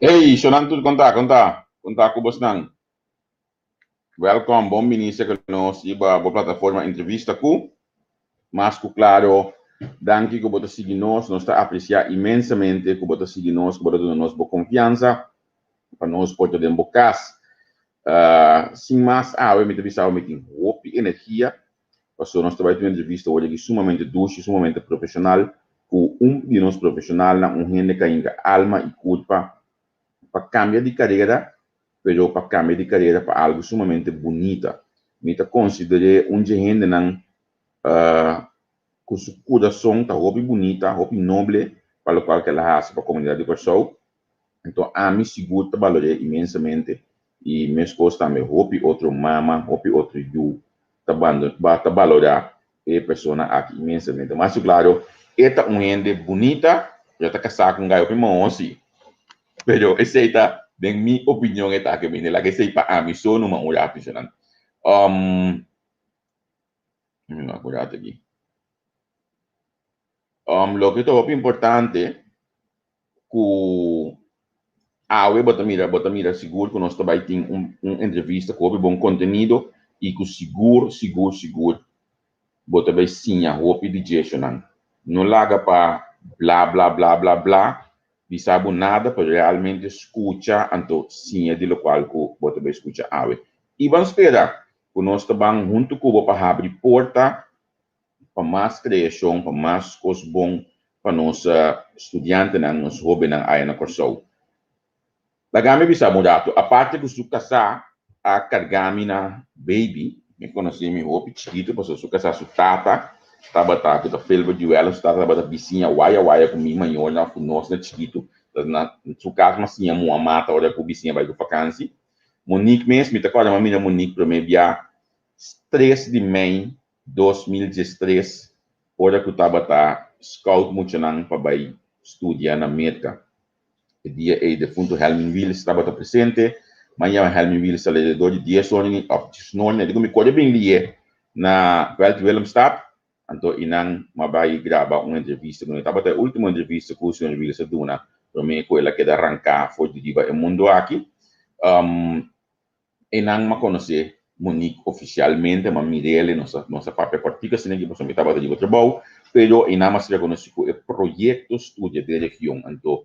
Hey, Shonantul konta ko boss nang. Welcome, bom ministro que nós iba a plataforma entrevista ku. Mas ku claro, danke ko bota seguir nós está apreciar imensamente ko bota seguir nós, ko bota nós bo confiança, para nós pode den bocas. Sem mais, eu me entrevista ao meeting, hope energia, passou nós trabalho uma entrevista hoje sumamente doce, sumamente profissional, com de nós profissional na gente que ainda alma e culpa para cambiar de carreira, pero para cambiar de carreira para algo sumamente bonita. Mita considerei gente não com sua coração tá hobby bonita, hobby nobre, para o qual que ela faz para a comunidade de pessoa. Então, a mim seguro trabalhei imensamente e minha esposa também hobby outro mama, hobby outro you, trabalhar e pessoa aqui imensamente. Mas claro, esta gente bonita, já está casada com um gajo primo assim. Pero esa está, en mi opinión, está que viene la que se para a mí son uma mulher apaixonante. Não acuérdate aqui. Lo que é importante que bota mira seguro que nós também tem entrevista com bom conteúdo e que seguro bota bem sim a roupa de gestionar. Não larga para blá blá blá blá blá de sabe nada para realmente escutar então sim é de lo qual que bota bem escuta ave. E vamos esperar que nós também junto com o para abrir porta para mais criação, para mais coisas bom para nós estudantes, nós jovens aí na corso. Lagami bisa mudato, a parte que su casar a cargami na baby, me conheci meu roupa chiquito, porque su casar su tata, estava tá que tá felva de ela, su tata estava bicinha waia com minha mãe na nós na chiquito, na su casa mas tinha uma mata ora com bicinha vai com vacância. Monique mesmo, me tacoda uma menina Monique para me via 3 de maio 2013, ora que estava tá scout muito não para vai estudar na América. Dia e de fundo Helmin Wills estava presente, manhã Helmin Wills alrededor de 10 horas of snow, digo me corre bem ali na Welt Willemstad, então inang mabai grava uma entrevista, quando estava a última entrevista com o senhor Wills Duna, para mim que ela quer arrancar foi de diva o mundo aqui, inang me conhecer Monique oficialmente, mas Mirelle, nossa própria partida, se ninguém possa me estava de trabalho, pero inang mas reconhece que o projeto estudia de região, então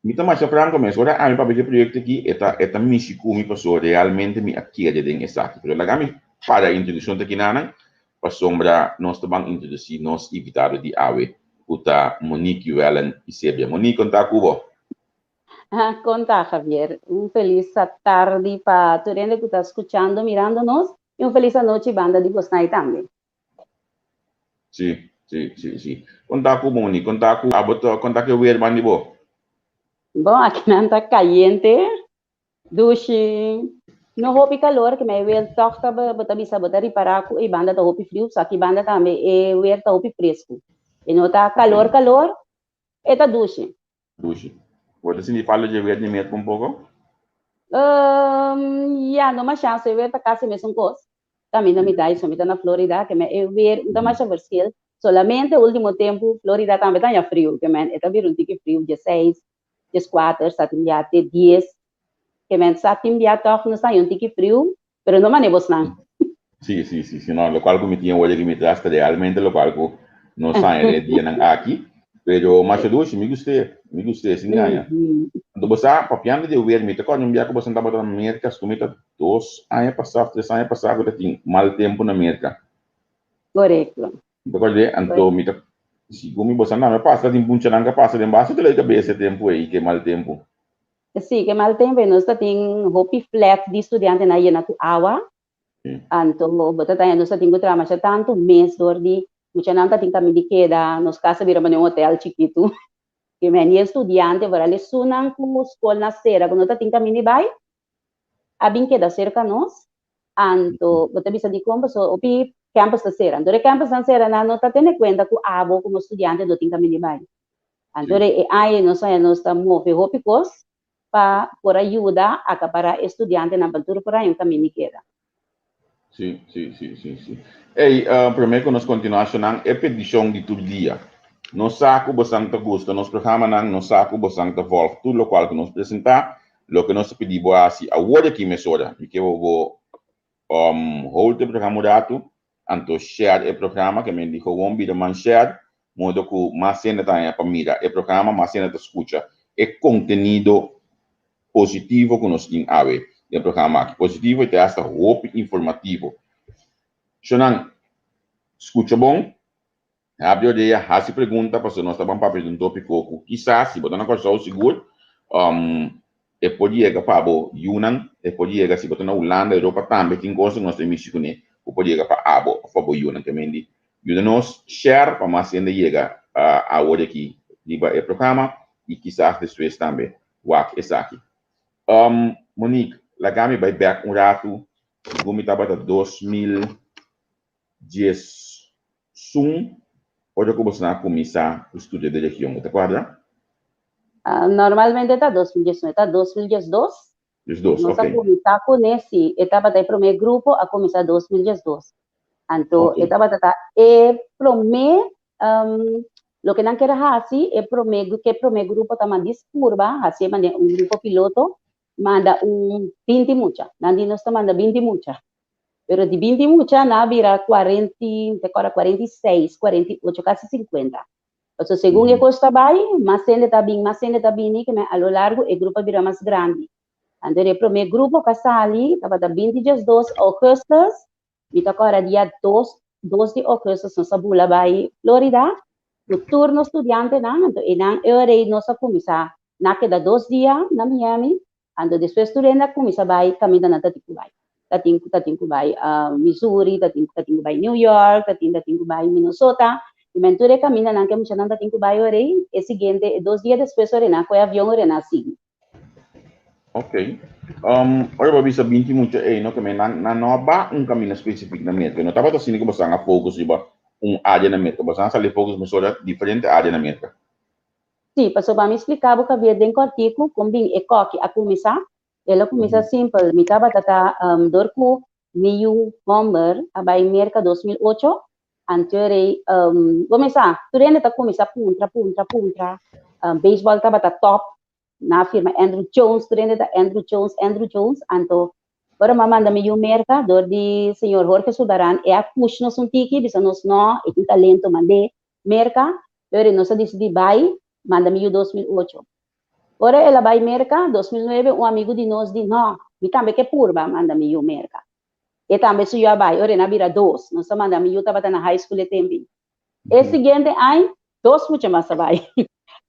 Mita mais franco mesmo, ora a mi papel proyecto aqui eta misi kumi paso realmente mi akira den exacto, pero lagami para introdução aqui nana, pasombra nós também introduzir nós invitado de ave, uta Monique Wellen e Sebia. Monique, conta cubo. Conta, Javier. Un feliz tarde para todo el que está escuchando, mirándonos, y un feliz noche, banda de Bosnai también. Sí. Conta cubo, Monique, conta cubo, conta que hubiera manibo. Bom, aqui não está caliente, duche, não roupa calor, que me ver toca, bota bisa, bota reparar, e banda tá roupa frio, só que banda também, e ver tá roupa fresco. E não tá calor, e tá duche. Duche. Pode se me fala de ver de medo um pouco? Ya, não mais chance, ver tá casa mesmo coisa. Também na minha idade, na Flórida, que me ver, não mais chance, solamente o último tempo, Flórida também tá frio, que me, tá vir um tique frio, 16, 14, 7, 10, que me sabe enviar toque, não sai um tique frio, pero não manevos não. Sí, no, lo cual que me tiene hoy que me traste realmente, lo cual que no sabe el día aquí, pero más o menos me gusta, sin ganha. Então, você, papiando de ver, me tocou num dia que você estava na América, como está 2 anos passados, 3 anos passados, que tem mal tempo na América. Correto. Então, então, me tocou, se como você não me passa, tem buncha não passa, tem base de cabeça tempo aí, que mal tempo. Sim, que mal tempo, nós tem hopi flat de estudante na iena tu awa, então, bota tayo nós tem que trabalhar tanto mês de mucha nanta tem que me queda, nos casa vira um hotel chiquito, que me ni estudante, para le sunan com escola na cera, quando tá tem que me vai, a bem queda cerca nós, então, bota bisa de como, so, opi campus da cera, então, campus da cera, não tá tendo conta que abo como estudante do tem que me vai. Então, aí nós estamos movendo hopi cos, por ayuda a para estudante na aventura por aí um caminho queda. Sim. E primeiro que nós continuamos na expedição de todo dia. Nos saco bastante gusto, nos programa nos saco bastante volta, tudo o qual que nos apresentar, lo que nos pedimos assim, a hora que me soda, e que eu vou hold o programa dato, anto share o programa, que me dijo, vamos vir man share, modo que mais cena tá para mira, o programa mais cena te escucha, é conteúdo positivo que nós temos a ver, o programa aqui, positivo e te hasta hope informativo. Xonan, escucha bom? Abre a ideia, faz pergunta, porque nós estamos para um tópico, quizás, se botar na coisa seguro, e pode chegar para o Yunnan, e pode chegar, se botar na Holanda, Europa também, tem coisas que nós temos que conhecer, ou pode chegar para abo, para o Yunnan, que me diz. Ajuda nós share para mais ainda chegar a hora aqui, liba o programa, e quizás depois também, o aqui, esse aqui. Monique, la gami vai back um rato, como estava até 2010, hoje eu comecei a começar o estudo de região, te acorda? Normalmente está 2019, está 2012. Os dois, nós ok. começar com esse, estava daí primeiro grupo a começar 2012. Então, estava e primeiro, lo que não quero fazer é primeiro grupo também discurva, assim, grupo piloto, manda 20 mucha, não nós manda 20 mucha. Pero de 20 mucha, na vira 40, agora 46, 48, quase 50. Então, segundo a costa vai, mais ainda tá bem, que a lo largo o grupo vira mais grande. Então, o primeiro grupo que sali, estava 20 dias 2 augustos, e agora dia 2 de agosto, nós sabula vai Florida, o turno estudante, não, então, e não, nós começar, na que dá 2 dias na Miami, então, depois estudante começa vai caminhar na Taticubai. Tating vai Missouri, tating vai New York, tating vai Minnesota, e menture caminha na que mo siya tating vai ore, e seguinte, 2 dias depois ore na, ko avião ore na sig. Ok. Ora vou bisa 20 muito no que me não há caminho específico na América. Não estava assim que você a focus iba área na América. Você não sabe focus mas sobre diferente área na América. Sim, passou para me explicar porque havia dentro do artigo como bem é que a começar, ela começa simples, me estava dorco meio bomber a vai América 2008, anterior começar, tu ainda tá começar puntra, beisebol estava top na firma Andrew Jones, tu ainda tá Andrew Jones, então agora manda meio América, do de senhor Jorge Sudaran, é a push nos tiki, bisa nos não, e tem talento mande América, pero nós decidi vai manda meio 2008. Ora ela vai América, 2009, amigo de nós diz, não, me também que purba, manda meio América. E também se eu vai, ora na vira 2, nós manda meio estava na high school também. E seguinte ano, 2 mucha mais vai.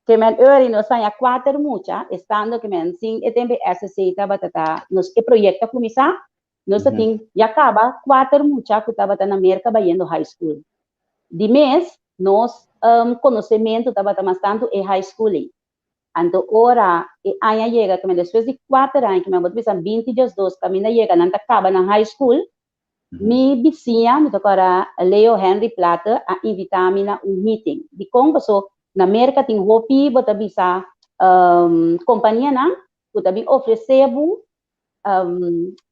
Que men ora nós saia 4 mucha, estando que men sim, e também SC estava nos que projeto começar, nós tem já acaba 4 mucha que estava na América vai indo high school. De mês, nós conhecimento estava bastante em high school. Então, ora, aí chega, que depois de 4 anos, que me botou 20 dias 2, que me chega, não acaba na high school, me vizinha, me agora Leo Henry Plata, a invitar-me a meeting. De como so, na América tem hopi, bota bisa companhia não, bota bi oferecer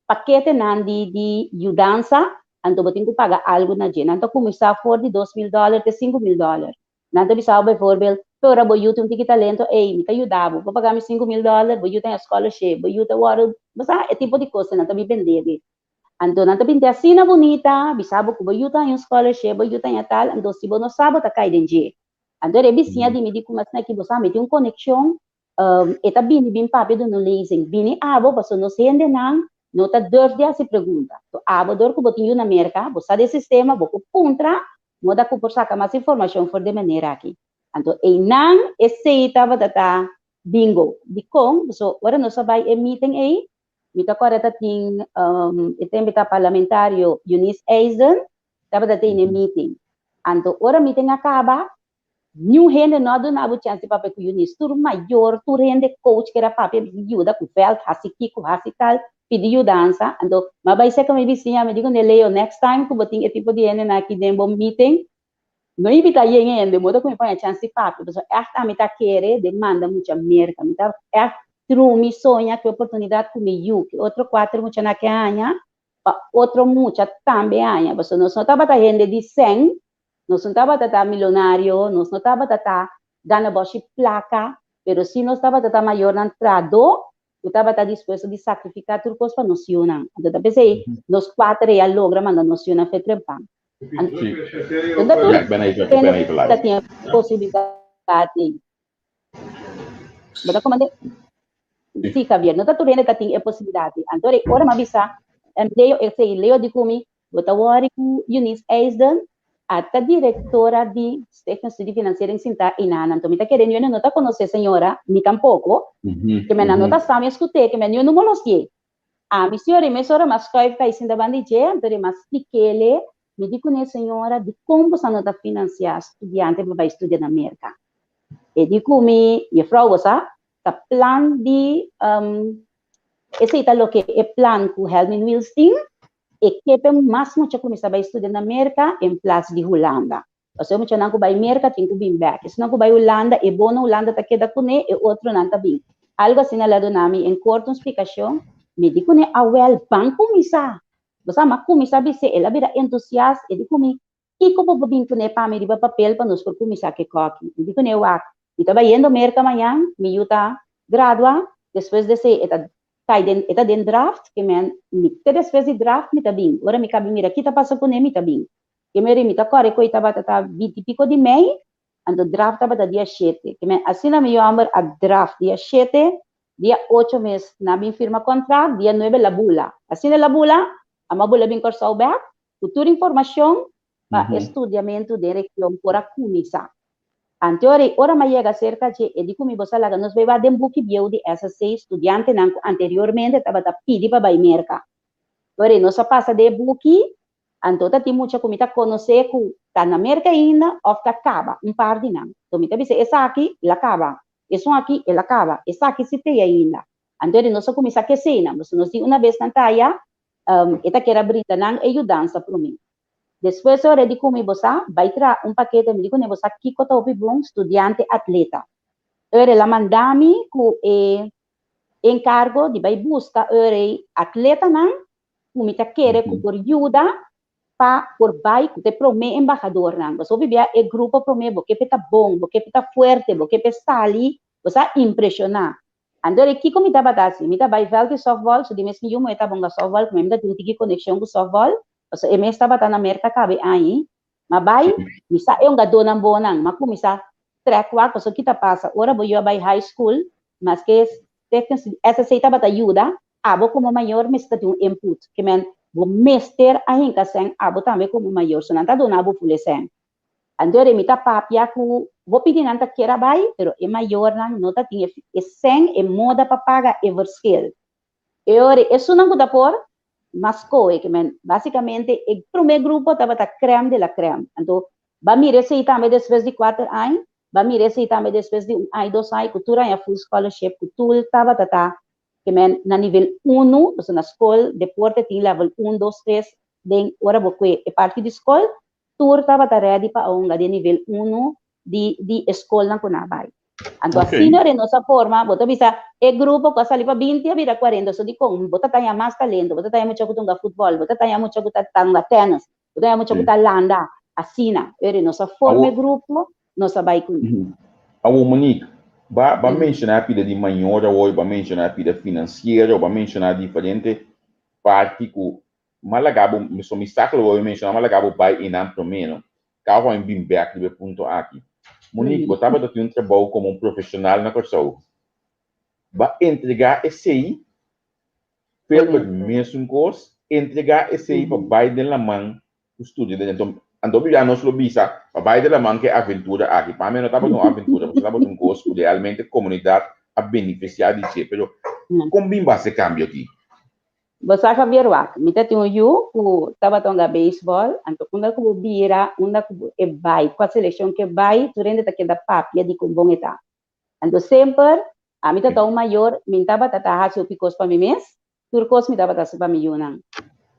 paquete não de mudança. Então, eu tenho que pagar algo na gente. Então, começar for de $2,000 até $5,000. Então, bisa, por exemplo, para eu ter um talento, me ajudava, vou pagar $5,000, vou ter a scholarship, vou ter o mas é tipo de coisa, não também vender. Então, não também tem assim bonita, bisa, vou ter um scholarship, vou ter tal, então, se você não sabe, tá caindo em dia. Então, é vizinha de me dizer como é que você tem uma conexão, e tá bem papo do no leasing, bem, você não se entende não, não tá deve a se pergunta. Então, dor que botinho na América, você de sistema, vou contra, não dá para sacar mais informação for de maneira aqui. Então, e não aceitava data bingo. De como, so, agora nós vai em meeting aí, me agora tem parlamentário Eunice Eisen, estava em meeting. Então, agora meeting acaba, new rende não do nabo chance para que Eunice, tur maior, tur rende coach que era papo de ajuda, com felt, hasi kiko, hasi tal, pediu dança. Então, mas vai ser como eu disse, me digo, Leo, next time, que botinho esse tipo de rende aqui dentro do meeting, não invita ninguém, de modo que me põe a chance papo, porque esta me tá querer, demanda muita merda, me tá, me sonha que oportunidade comigo, que outro 4 muita na que anha, outro muita também anha, você não só estava gente de 100, Nós não estava tata milionário, nós não estava tata ganha boshi placa, pero se nós estava tata maior na entrada, eu estava disposto de sacrificar tudo para nós unir. Então, pensei, nós quatro já logramos a nós unir a trepar. Então, tudo tinha possibilidade. Mas como sim, Javier, não está tudo ainda tem possibilidade. Então, ora me avisa, Leo de comi, bota worry com Eunice Eisden, a diretora de Instituto Financeiro em Sinta Inana. Então, me está querendo, eu não está conhecendo senhora, me tampouco, que me não está sabendo escutar, que me não conhece. A minha senhora, mas que eu fiz ainda bandije, então, mas expliquei, me digo com a senhora de como você não está financiando estudante para estudar na América. E digo me, e frau você, tá plan de, esse é o que é plan com Helmin Wilsting, e que é mais muito começar a estudar na América em place de Holanda. Ou seja, muito não vai América, tem que vir back. Se não vai Holanda, é bom Holanda tá queda com e outro não tá bem. Algo assim na lado nami em curta explicação, me digo né, well, ban começar. Você mas começar a ser, ela vira entusiasta, e digo me, que como vou vir com né para me riba papel para nós por começar que coque. Me digo né, eu estava indo América amanhã, me yuta gradua, depois de ser eta den draft, que me depois de draft me tá bem. Agora me cabe mira, kita passa com me tá bem. Que me remita corre coi tava 20 pico de mei, ando draft tava dia 7. Que me assina me amor a draft dia 7, dia 8 mês na bem firma contrato, dia 9 la bula. Assina la bula, a bula bem corso back, futura informação para estudamento de região por a começar. Anteriore, ora mai chega cerca de e di come você lá nos vai dar book bio de SSC estudante não anteriormente estava da pidi para vai merca. Ora nós passa de book, antota tem muita comida conhecer que tá na merca ainda ou tá acaba par de não. Então me dice essa aqui ela acaba, isso aqui ela acaba, essa aqui se tem ainda. Anteriore nós começa que cena, nós tem uma vez na taia, eta que era brita não e ajudança para mim. Depois, ora de como você vai trazer paquete, me digo, você aqui que está bom estudante atleta. Ora, ela manda-me que encargo de vai buscar atleta não, como está querendo que por ajuda para por vai que te promete embaixador não. Você vivia o grupo promete, porque está bom, porque está forte, porque está ali, você impressionar. Andore aqui como está batendo, me está vai ver de softball, so de mês que eu me está bom com softball, como me está tendo conexão com softball. So, eme estava na América cabe aí, mas vai, misa é dona bona, mas como misa track work, so kita passa, ora vou eu vai high school, mas que essa seita bata ajuda, abo como maior me está um input, que men vou mester a hinka sen, abo também como maior, so nanta dona abo fule sen. Andore mita papia ku, vou pedir nanta queira vai, pero é maior não tá tinha é sen é moda para pagar ever skill. E ora, isso não dá por mas que basicamente o primeiro grupo estava a creme de la creme. Então, vamos receber também depois de 4 anos, vamos receber também depois de 1 ano, 2 anos, cultura e full scholarship, cultura estava que na nível 1, então na escola, deporte tem level 1, 2, 3, den ora porque a parte de escola, tour estava ready para onga de nível 1 de escola na kunabai. Então, assim, na nossa forma, bota bisa, o grupo que sali para 20 a vira 40, so di kong, bota tayo mais talento, bota tayo muito kutong futebol, bota tayo muito kutong tennis, bota tayo muito kutong landa, assim, ere nossa forma grupo, nossa vai com. A Monique, vai mencionar a pida de maior ou vai mencionar a pida financeira, ou vai mencionar diferente parte que malagabo, so me saco ou mencionar malagabo vai inam promeno, carro em bim back de ponto aqui. Monique, botava de um trabalho como profissional na Corsol. Vai entregar esse aí, pelo mesmo curso, entregar esse aí para vai de la mão o estúdio. Então, já nós lo bisa, para vai de la mão que aventura aqui. Para mim não estava uma aventura, porque estava um curso que realmente a comunidade a beneficiar de si. Pero, como bem vai ser cambio aqui? Você sabe ver o me tem eu que estava tonga beisebol, então quando eu vira, quando eu vai com a seleção que vai, durante aquela papia de como bom está. Então sempre a mim tá o maior, me estava hasil picos para mim mês, turcos me estava para mim não.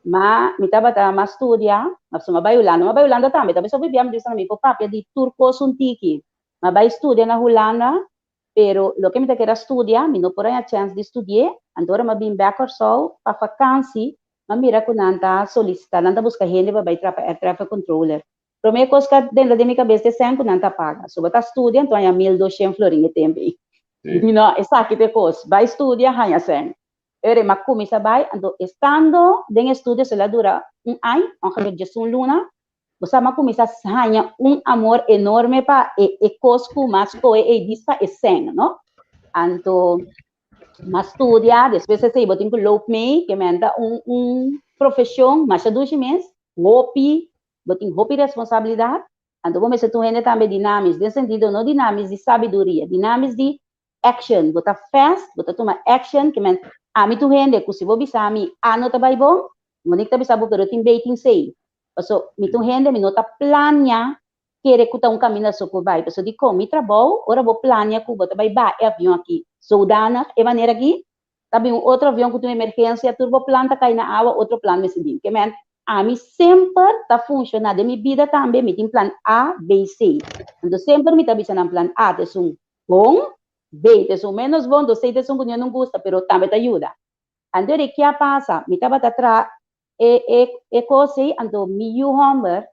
Mas me estava mais estudiar, mas uma vai Holanda também, também só vivia me dizendo me papia de turcos tiki, mas vai estudar na Holanda. Pero lo que me queda estudiar, me não por a chance de estudar, então me vim back or so, para vacância, me mira com nanta solicitar, nanta busca gente para vai traffic controller. Primeira coisa que dentro da minha cabeça é sempre não tá paga. Se você estuda, então é 1.200 florinhos também. E não, essa aqui é coisa. Vai estudar, ganha 100. Eu mas começa vai, então estando dentro estudo, se ela dura ano, onde já são luna, você vai começar a ganhar amor enorme para coisa mais coisa e dispa e 100, não? Então, mas estudar, depois você vai ter que loupe que me dá profissão, mas a 2 meses, hobby, botem hobby responsabilidade. Então, como se tu ainda também dinâmicos, nesse sentido, não dinâmicos de sabedoria, dinâmicos de action, bota fast, bota toma action, que men, a mi tu rende, que se vou bisa a mi, ano tá bom, monik tá bisa bo, pero tem beiting sei. So, mi tu rende, mi nota plania, querer que tá caminho so que vai, so di com mi trabalho, ora vou plania que bota vai é avião aqui, so dana, é maneira aqui, também outro avião que tem emergência, turbo planta cai na água, outro plano me seguir, que men, a mi sempre tá funcionando, minha vida também, mi tem plan A, B, C. Então sempre mi tá bisa na plan A, é bom, 20 son menos bom, 6 son que eu não gosta, pero também te ajuda. Então, o que passa? Me estava atrás, coisa, então, meu homem,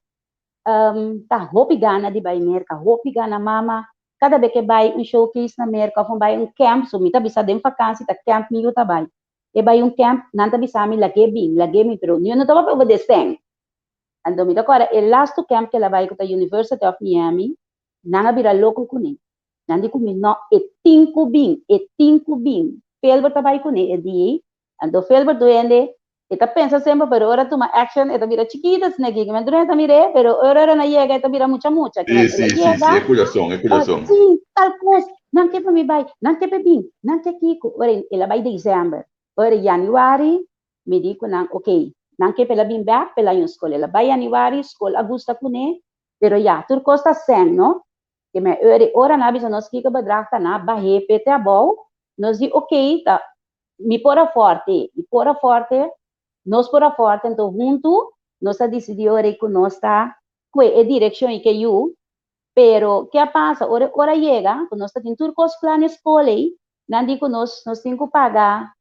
tá hopi gana de vai merca, hopi gana mama, cada vez que vai showcase na merca, ou vai camp, so me tá bisa de vacância, tá camp meu tá vai. E vai camp, não tá bisa me lage me, pero eu não tava para obedecer. Então, me tá agora, o last camp que ela vai com a University of Miami, não vira louco com ele. Nanti kumi no etingku bing. Felber tabai kuni edi, ando felber doende, eta pensa sempre, pero ora toma action, eta mira chiquita, snegi, que me durante mire, pero ora na llega, eta mira mucha, que me sí, é cuidação. Sim, tal coisa, não quer para me vai, não quer para bing, não quer kiko, ora, ela vai dezembro, ora januari, me digo, não, ok, não quer pela bing back, pela escola, ela vai januari, escola, agosto kune, pero ya, tur costa sem, no? Que me ora na bisa nós kika badraka na barre pete a bol nós di ok tá me pora forte nós pora forte então junto nós a decidir ora que nós tá que é direção que eu pero que passa ora chega nós tá tem turcos planos escolhe não digo nós tem que pagar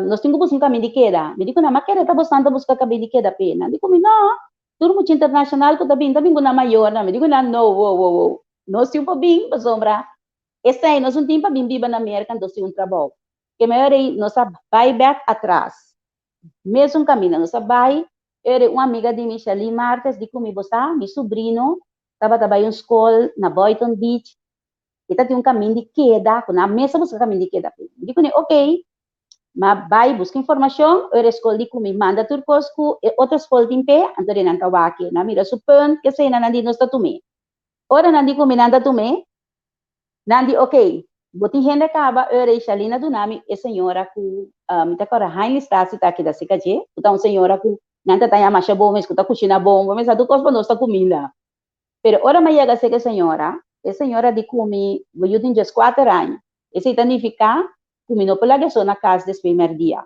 nós temos que buscar caminho de queda me digo na maquera tá buscar caminho de queda pena digo não turmo internacional que também na maior me digo não wow nós temos bem para sombra esse aí nós não temos para bem viva na América nós temos trabalho que melhor aí nós vai back atrás mesmo caminho nós vai era uma amiga de Michelle Martes de comigo está meu sobrinho estava trabalhando em escola na Boynton Beach e tá tem caminho de queda na mesa busca caminho de queda digo ok mas vai buscar informação era escola de comigo manda turcosco outra escola de pé então ele não tá aqui na mira supõe que sei na nós está tomando ora nandi combinanda tume, nandi ok, boti gente acaba, ora Shalina Dunami, e senhora ku, tá agora Heinle Stasi tá aqui da Sicaje, então senhora ku, nanta tá yamasha bom, mas tá cozinha bom, mas a tu cospa nossa comida. Pero ora mais chega ser que e senhora de comi, eu tenho 4 anos, e se significa, comi no pela que sou na casa desse primeiro dia.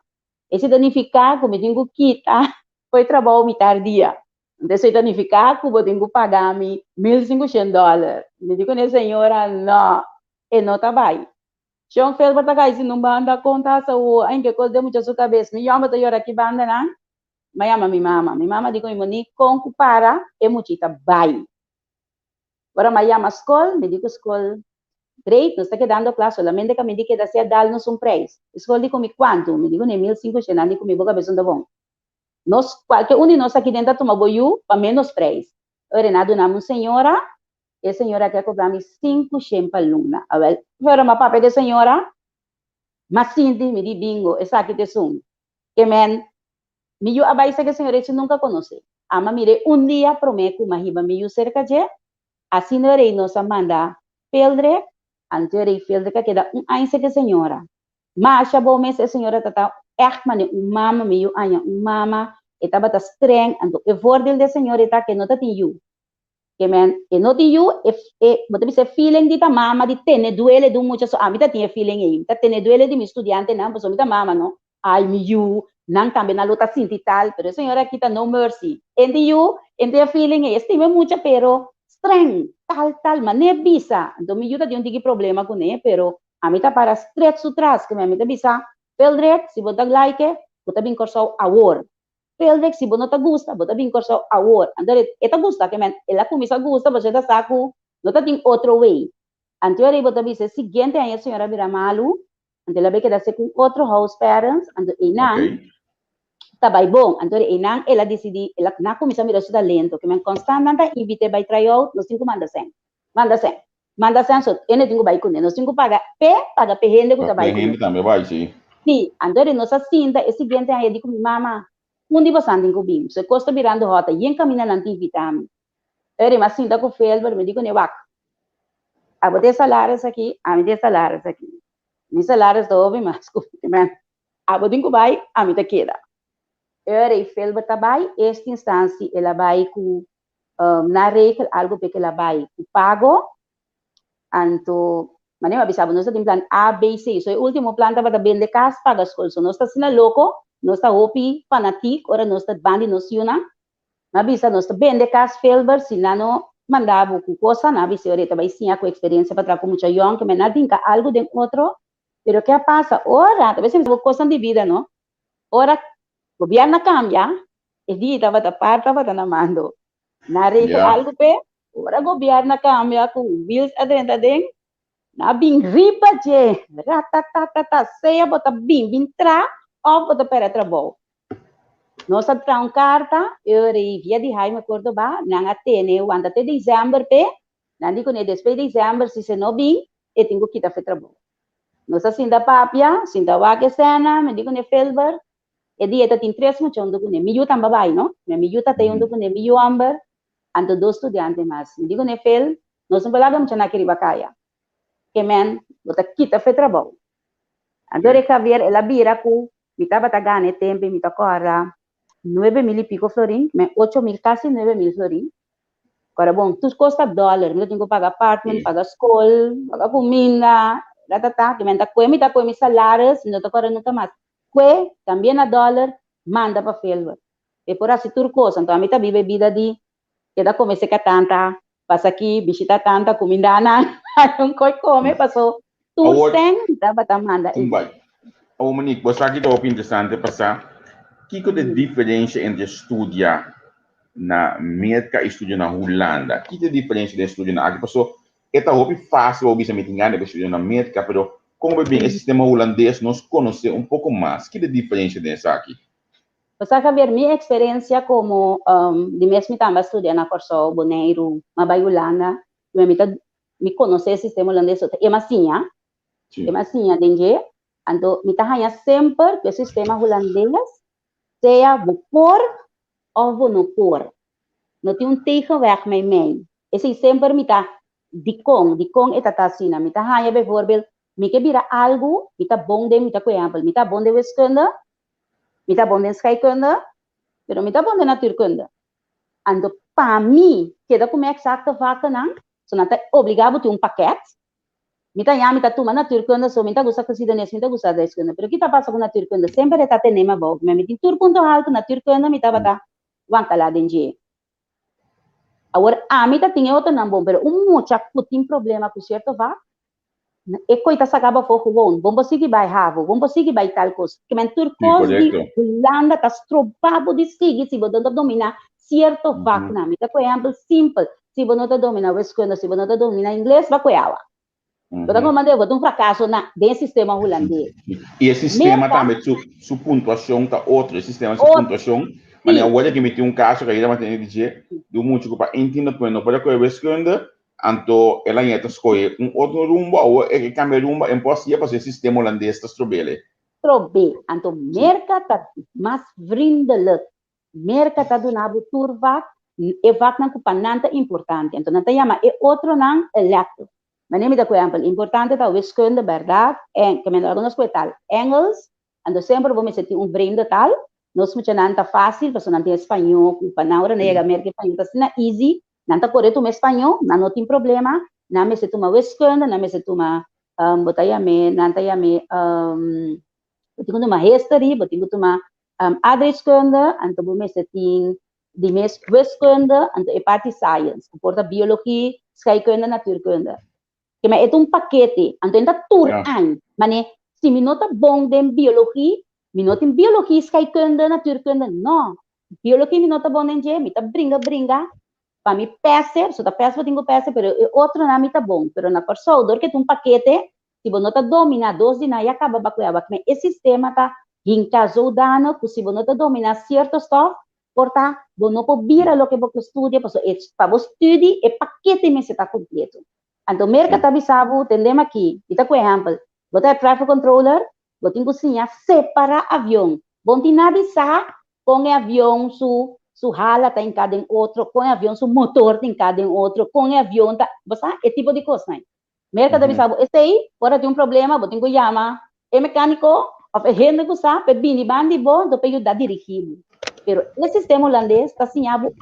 E se significa, comi tenho que quitar, foi trabalho mitad dia. Então, isso significa que eu tenho que pagar $1.500. Me digo, né, senhora, não, e não trabalho. Sean fez para cá, se não banda conta, ainda coisa de muita sua cabeça. Me chama, eu aqui banda, não? Me chama minha mama. Minha mama digo, me com para, e muita vai. Agora, me chama escola, me digo, escola, direito, não está quedando classe, solamente que me diga que dá se dar nos preço. Escola, digo, me quanto? Me digo, né, 1.500, digo, me boca, cabeça, tá bom. Nós, qualquer um de nós aqui dentro toma boiú para menos preço. Ora, nada, uma senhora, e a senhora quer cobrar-me 500 para aluna. A ver, agora, uma papel de senhora, mas sim, me di bingo, essa aqui te sum. Que men, me eu abaixo que a senhora nunca conhece. Ama, mire, dia prometo, mas riba me eu cerca de, assim não era nós manda peldre, anterior peldre que queda ano que a senhora. Mas, a bom mês, a senhora está echt maar mama me aya mama estaba ta streng ando e voordeel de señorita que no ta tiu que men e no tiu bote se feeling di ta mama di tene duele du mucho so amita tiene feeling e ta tene duele di mi estudiante na pues amita mama no ai mi you nang también na luta sinti tal pero señora kita no mercy en di you en the feeling e estime mucho pero streng tal mane bisa do mi yuta di un digi problema con e pero amita para stretch su tras que me amita bisa Peldret, se você like, você bem corso award. Pelvek, se não te gusta, bota bem curso award. Então, ela gusta, que men, ela começa a gusta, você tá saco, não tá tem outro way. Então, ela bota bem, seguinte, aí a senhora vira malu, então ela vai quedar com outro house parents, então, inang, tá bem bom. Então, inang, ela decidi, ela na começa a mirar seu talento, que men, constante, invite by tryout, nós temos manda sem, so, ene tenho vai com nós temos paga rende que tá vai com. Rende também vai, sim. Sim, então, nossa cinta, é seguinte, aí eu digo, mama, onde você anda com bim? Se costa virando rota, e caminha na antivitamina. Eu mas cinta com felber, me digo, ne wak. A botar salários aqui, a me ter salários aqui. Mis salários do homem, mas, man, a botar com vai, a me te queda. Eu felber também, esta instância, ela vai com, na regra, algo que ela vai com pago, anto, mas não sabe, nós temos plan A, B, C. So, o último plan estava bem de casa, paga a escola. So, nós estamos sendo louco, nós estamos hopi, fanatic, ora nós estamos bandi, nós yuna. Mas bisa, nós estamos bem de casa, felber, se não mandava com coisa, não bisa, ora também sim, com experiência para trabalhar com muita young, que me não tinha algo de outro. Pero que passa? Ora, talvez seja coisa de vida, não? Ora, o governo cambia, e dia estava da parte, estava da mando. Na regra, algo pe, ora o governo cambia, com bills adentro dentro. Na bing riba je, ratatatata, seya bota bing tra, ou bota para trabalho. Nossa tra carta, eu via de high me acordo ba, nang atene, wanda te dezembro pe, nandi ko ne despe dezembro si se no bing, e tengo kita fe trabalho. Nossa sinda papia, sinda wake sena, me digo ne felber, e di eta tin tres mo chondo ko ne miyu tamba bai, no? Me miyu ta te yondo ko ne miyu amber, anto dos estudiante mas. Me digo ne fel, no son balagam chana kiriba kaya. Que men, bota kita fe trabalho. Andore Javier, ela vira com, me estava tagando tempo, me tocora 9.000 e pico florin, me 8.000, quase 9.000 florin. Agora, bom, tudo custa dólar, eu tenho que pagar apartment, pagar escola, pagar comida, que me tá com salários, não tocora nunca mais. Que, também a dólar, manda para felva. E por assim, tudo coisa, então a mim tá vive vida de, que da comer seca tanta, passa aqui, visita tanta, comida na, não come, passou. Tu sem, dapat manda. O Monique, você aqui está interessante passar. Que é a diferença entre estudar na América e estudar na Holanda? Que é a diferença de estudar na aqui? Passou, é fácil ouvir se me tinha de estudar na América, mas como bem o sistema holandês nós conhecemos pouco mais. Que é a diferença dessa aqui? Você sabe, minha experiência como de mesmo também estudar na Corso, Boneiro, Mabay Holanda, me conhecer o sistema holandês, é massinha. É massinha, dengue. Então, me tahanya sempre que o sistema holandês seja por ou não por. Não tem tegenweg met mij. Esse sempre me tá dikong é tatasina. Me tahanya, bijvoorbeeld, me que vira algo, me tá bom de, me tá exemplo, me tá bom de wiskunde, me tá bom de scheikunde, pero me tá bom de natuurkunde. Então, para mim, que da como exacta vaca não, so não tá obrigado a ter paquete. Mita ya mita tuma naturkunde so mita gusta kasidanes mita gusta deskunde pero kita pasa com naturkunde sempre tá tenema bom me miti tur ponto alto naturkunde mita bata wankala denje agora a mita tinha outro não bom pero mucha putin problema com certo va e coita sacaba foco bom vamos seguir by havo vamos seguir by tal coisa que men turcos de Holanda tá stropabo de seguir se você domina certo va na mita por exemplo simple se você não domina deskunde se você não domina inglês va coiava. Então, eu um fracasso desse sistema holandês. E esse sistema também, sua pontuação está outro, esse sistema de pontuação, mas agora que me tem caso que ainda tem que dizer, do muito para entender que não pode correr esconda, então ela ia escolher outro rumbo ou é que cambia rumbo, é impossível para o sistema holandês está strobele. Strobe, então merca tá mais vriendelijk, merca tá do nabo turva, e vac não cupananta importante, então não tem ama é outro não electo. Mas nem me dá exemplo, importante é o wiskunde, verdade, que me dá algumas coisas tal, Engels, então sempre vamos ter vreemde tal, nós muito não tá fácil, porque não tem espanhol, para na hora nega América espanhol tá sendo easy, não tá correto o espanhol, não tem problema, não me se toma wiskunde, não me se toma, botayame, não tayame, botingo toma history, botingo toma adreskunde, então vamos ter de mes wiskunde, então é parte science, comporta biologia, scheikunde, natuurkunde. Que me é paquete, então ainda tudo an, mas se me nota bom de biologia, me nota em biologia, scheikunde, natuurkunde, não, biologia me nota bom nenje, me tá bringa, para me peça, só tá peça eu tenho peça, pero outro não me tá bom, pero na pessoa, dor que tem um paquete, se você não tá domina dois de e acaba bacuiaba, mas esse sistema tá encasudando, que se você não tá domina certo stuff, porta, você não pode virar o que você estudia, para você estudar, é paquete me está completo. Então, merca tá bisavo, tendemos aqui, ita por exemplo, você é traffic controller, você tem que separar avião, você não avisar com o avião su hala tá em cada outro, com o avião su motor tem cada outro, com o avião tá, você é tipo de coisa, né? Merca tá bisavo, esse aí, fora tem um problema, você tem que chamar, é mecânico, of gente que sabe, bini bandi bom, do peio da dirigido. Pero esse sistema holandês está assinado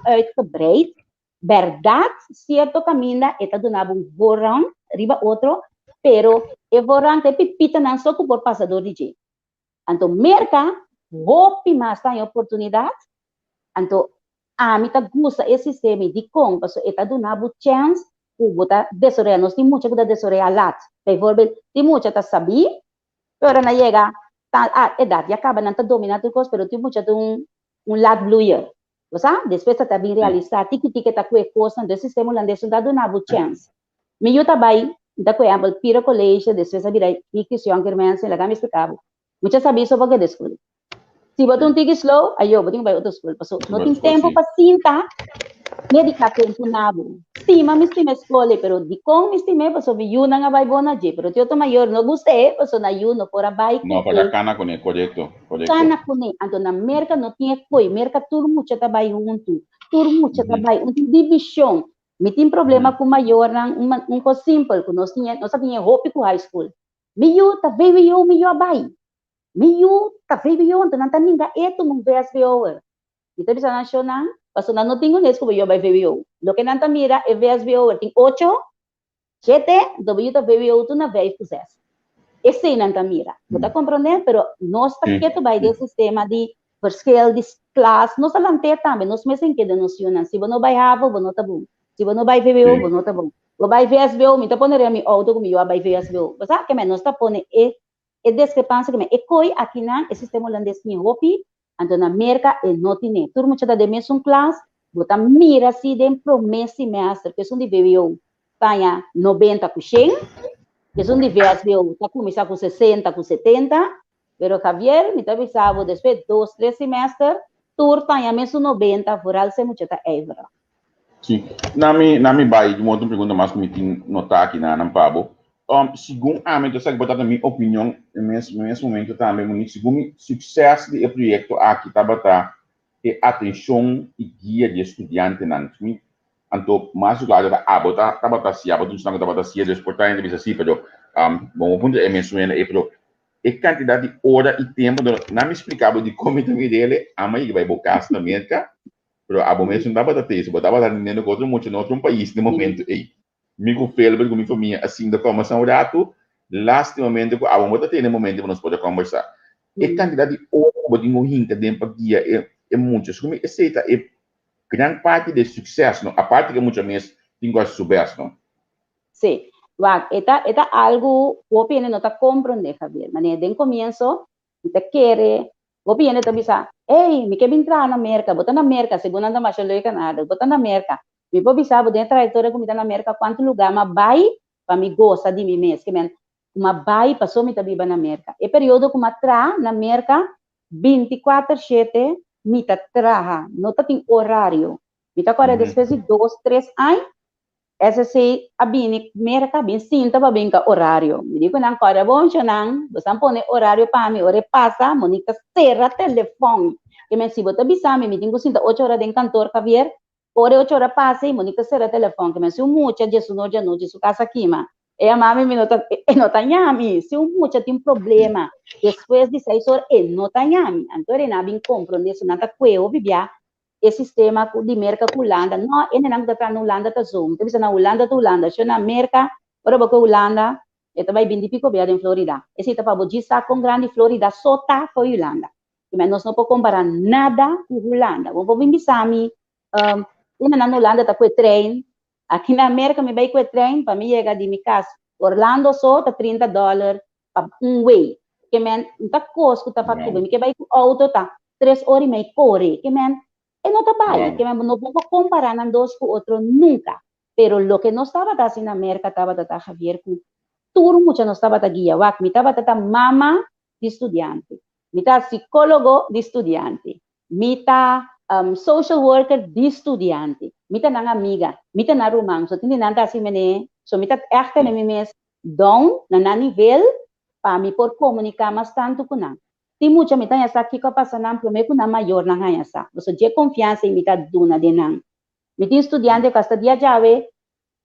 uitgebreid, verdade, certo caminho, está donado um vorrang, riba outro, pero e vorrang te pipita não só por passador de jeito. Então, merca, hope mais tem oportunidade, então, a mim tá gosta esse sistema de como, porque está donado chance, o botar desoreia, nós temos muito que desoreia lá, por exemplo, tem muito que saber, pero na chega, edad ya acaba não tá dominando coisas, pero tem muito um lado bluer. Você depois está bem realizado, tiki tá com coisa, do sistema holandês não dá donado chance. Me eu também, da com exemplo, pira colégio, depois a vira que se younger men se lá me explicava. Muitas sabia sobre o que descobri. Se botar um tiki slow, aí eu botar outra escola, não tem tempo para sentar, dedicar tempo nabo. Sim, mas me escolhe, pero de como me estimei, porque me yuna nga vai bona je, pero eu tô maior, não gostei, porque na yuna por abai. No, para cana con el correcto. Cana com ele, então na merca não tinha coi, merca turmo já trabalha junto, turmo já trabalha, divisão. Me tem problema com maior, um coisa simples, que nós tinha roupa com high school. Meio tá veio meio abai. Meio tá veio, então não tá ninguém, um VSBO. Kita bisa nasional, pasal não tenho nesse que eu vai VBO. Lo que nanta mira é VSBO, tem 8, 7, do tá VBO tu na vai sucesso. Esse nanta mira. Você compreende? Pero nós tá quieto vai desse sistema de verschil de classe, nós alante também, nós mesmo que denunciam, se você não vai havo, você não tá bom. Se você não vai VBO, você não tá bom. Você vai VSBO, me tá poner a mi auto como eu vai VSBO. Você sabe que nós tá poner é discrepância que é coi aqui na esse sistema holandês tem hopi. Então, na América, ele não tem. Todo mundo está de mesma classe, você mira assim, de promessa semestre, que são de VBO, está 90%, que são de VSBO, está começando com 60, com 70, pero Javier, me está avisando, depois de 2, 3 semestres, tur está mesmo 90, por algo se muito está evra. Sim, na minha baía, de uma pergunta mais que me tem notar aqui na Pabo, segundo a minha, eu sei que botar a minha opinião nesse momento também, segundo o sucesso do projeto aqui está é atenção e guia de estudante na então mais claro da botar se a botar não botar se eles portar ainda bisa assim, pero bom o ponto é mencionar é pero a quantidade de hora e tempo não me explicava de como também dele a mãe que vai bocar também cá, pero a bom mesmo não botar isso, botar nem no outro muito no outro país no momento aí. Mico Felber com minha família assim da formação rato lastimamente a bomba tem no momento que nós podemos conversar e quantidade de hora de morrinha dentro do dia é muito como aceita é grande parte do sucesso não a parte que muitas vezes tem que sucesso não sim eta algo o opinião não está compreendendo Javier mas desde o começo você quer o opinião tá bisa ei me quer entrar na América botar na América segundo anda mais logo Canadá botar na América me pode avisar dentro da trajetória como está na América quanto lugar mas vai para me gostar de mim mesmo que uma vai passou me também na América e período como atrás na América 24/7 me tá trabalha não tá tem horário me tá agora depois de 2, 3 anos essa se a bem América bem sinta para bem com horário me digo não agora bom já não você põe horário para mim hora passa Monica serra telefone que me se botar avisar me tenho que sinta 8 horas de cantor Javier por 8 horas passa e Monica será telefone que me se mucha de su noite de su casa aqui mas e a mami me nota não tá nhami se mucha tem problema depois de 6 horas não tá nhami então ele não vem compreender isso não tá coeo vivia esse sistema de merca com Holanda não ele não tá na Holanda tá zoom então na Holanda se na América ora boca Holanda e também bem pico via em Florida esse tá para bodisa com grande Florida só tá foi Holanda mas nós não podemos comparar nada com Holanda vamos vir bisami na Holanda tá com trem aqui na América me vai com trem para mim chegar de minha casa Orlando só tá $30 para way que men tá custo tá factura me que vai com auto tá 3 horas may corre, que man, no trabalha, que man, no puedo comparar ng dos com outro nunca. Pero lo que no estaba haciendo en América estaba Javier con turno mucho no estaba guía, mi estaba mama de estudiante, mi estaba psicólogo de estudiante, mi estaba social worker de estudiante, mi estaba amiga, mi estaba romance, so tiene nada así mene, so mi estaba echt en mi mes down na nivel para mi por comunicar más tanto con él. Ti mucha mi estaba aquí que pasa nan prome con mayor na haya sa, so je confianza y mi estaba duna de nan. Mi estaba estudiante que hasta dia jave,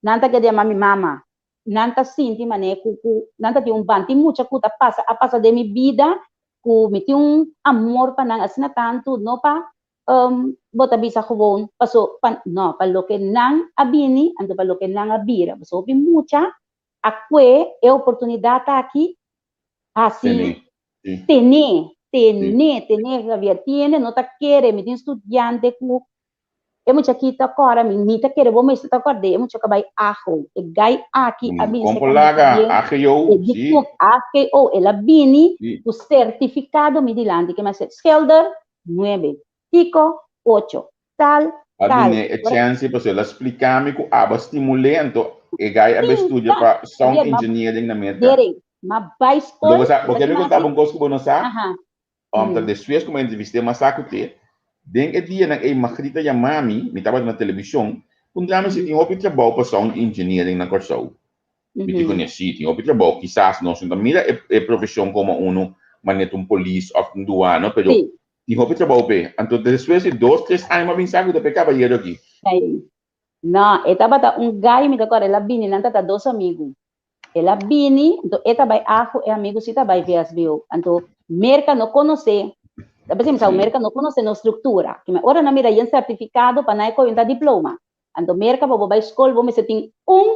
nanta que de mami mama, nanta sinti mané nanta ti banti mucha kuta pasa de mi vida mi ti amor pa nang asina tanto no pa bota bisa gewoon paso no pa lo que nang abini ando pa lo que nang abira paso pi mucha acque e oportunidad aqui assim tener Javier tiene no ta quiere mi ti estudiante é muito aqui tá agora me tá querendo vamos estar agora é muito que vai ajo e gai aqui a mim se compolaga ajo sim ajo ela bini o certificado me dilante que mas Schelder 9 Tico 8 tal a chance para ela explicar me que aba estimulando e gai a estudia para sound engineering na meta mas vai escola porque eu contava coisa que você sabe tá después como entrevistei mas saco te den que dia na Magrita e mami me tava na televisão quando a gente tinha opção trabalho para sound engineering na Corsou me te conheci tinha opção trabalho quizás não sei mira é profissão como mas não polícia ou um duano pero tinha opção trabalho então depois de 2-3 anos me saco de pecar banheiro aqui não estava guy me agora ela bini não tá dois amigos ela bini então estava ajo é amigo se estava VSBO então merca não conhece Tapi sa mereka no conoce no estructura. Que ora na mira yan certificado para na ko yung diploma. Ando mereka pa ba school bo me seting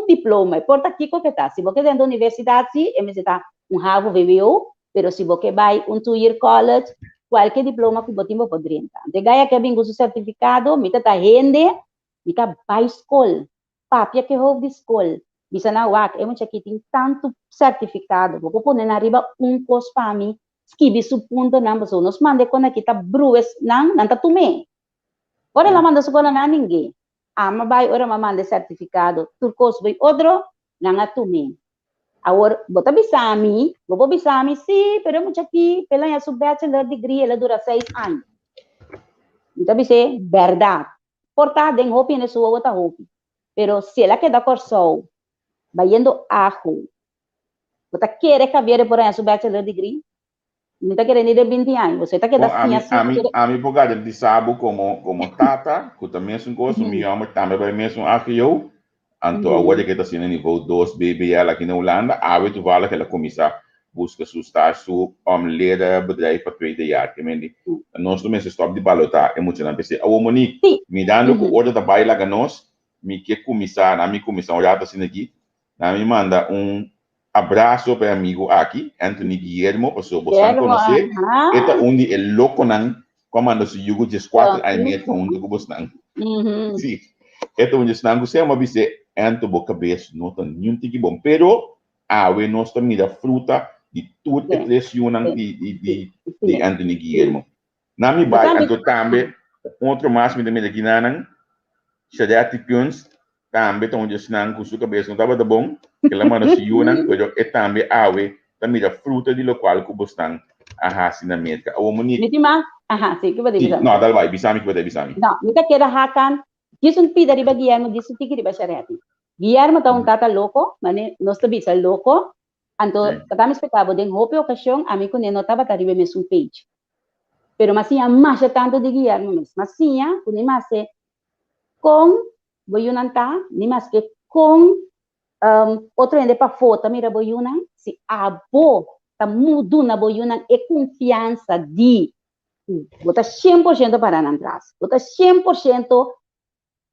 diploma. Porta kiko que tá. Si bo que dentro universidade si, me seta havo VWO, pero si bo que vai 2-year college, qualquer diploma que botimbo podrienta. De gaya que bingo su certificado, mi tata hende, mi ka vai school. Papia que ho di school. Bisa na wak, mo chakiting tanto certificado. Bo ko ponen arriba cost pa mi. Skibi su punto nang baso nos mande ko na kita brues nang tatume. Ora la manda su ko na ninguém. Ama bay ora mamande certificado. Turcos bay otro nang atume. Agora bota bisami, bobo bisami sí, pero mucha aqui pela ya su bachelor degree ela dura 6 anos. Então bise verdade. Porta den hopi ne sua bota hopi. Pero se ela queda corso, bayendo ajo. Bota querer que viere por aí su bachelor degree. Não está querendo ir de 20 anos, você está querendo assim. A mim, por causa de sabe como tata, que também é um gosto, me ama também vai mesmo aqui eu. Então, agora que está sendo nível 2, BB, ela aqui na Holanda, a tu vale que ela começa a buscar seu estágio, leder bedrijf para 2 jaar. Que mendi, nós também se stop de balotar, é muito na PC. O Monique, me dando que order da baila que nós, me que começar, na minha comissão, já está sendo aqui, na me manda abraço para amigo aqui, Anthony Guillermo, pessoa você conhece, eta onde é louco não, comando se yugo de 4 anos com onde você não. Sim, eta onde se não você uma vez ento boca cabeça, não tem nenhum tipo bom, pero we nós também da fruta de tudo que lecionam de Anthony Guillermo. Na mi vai, então também outro mais me também aqui não, Shadia Tipions também estão onde se não com sua cabeça não estava bom. Que la mano si yunan, pero também também da fruta de local que bostan ahasi na merka. O Monique. Mitima, sim, que vai dizer. Não, dá vai, bisami que vai bisami. Não, mita queda hakan, gisun pida riba Guillermo, gisun tiki riba Shariati. Guillermo tá tata louco, mane nós bisa louco. Anto, katami espectavo den hope ocasión, a mí con no tava riba mesmo page. Pero masia mais tanto de Guillermo mesmo. Masia, con mais com boyunanta, ni mais que com outro ainda para foto, mira boyunan, se abo tá mudo na boyunan é confiança de botar 100% para não atrás, botar 100%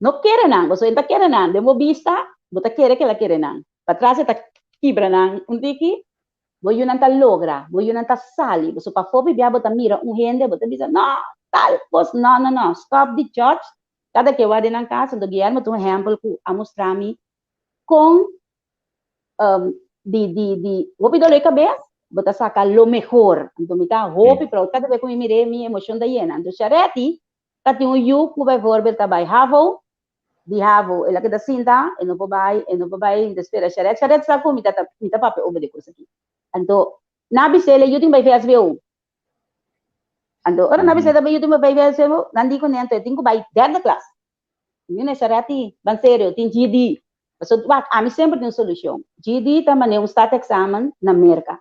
não quer não, você não quer não, de vista, botar quer que ela quer não, para trás está quebra não, tiki, boyunan tá logra, boyunan tá sali, você para foto bia botar mira gente, botar bisa, não, tal, pois não, stop the church, cada que vai dentro casa, do Guilherme tu exemplo que a mostrar-me com vou pedir a cabeça, bota saca lo mejor. Então, me tá hope para cada vez que me mirei, minha emoção da hiena. Então, chareti, tá tem um you que vai voltar também. Havo, di havo, ela que da cinta, e não vai, espera, chareti sabe como me tá papel over de coisa aqui. Então, na bisela, eu tenho vai ver as veu. Então, ora na bisela, eu tenho vai ver as veu, não digo nem, eu tenho vai dentro da classe. Yun chareti, ban sério, tem GD. So, a mim sempre tem solução. GD também é stat examen na América.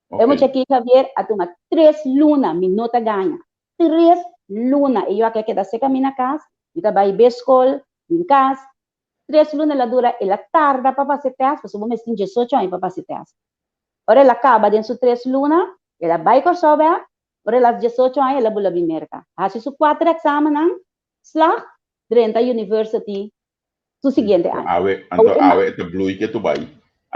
Eu vou aqui, Javier, a tomar 3 lunas, minha nota ganha. 3 lunas. E eu aqui que da seca minha casa, eu trabalho em escola, em casa. 3 lunas ela dura, ela tarda para fazer teste, porque eu vou me sentir 18 anos para fazer teste. Ora ela acaba dentro de 3 lunas, ela vai com sobe, ora ela 18 anos, ela vai vir América. Assim, 4 examen, slag, 30 university, su seguinte ano. Awe ito blue que tu vai.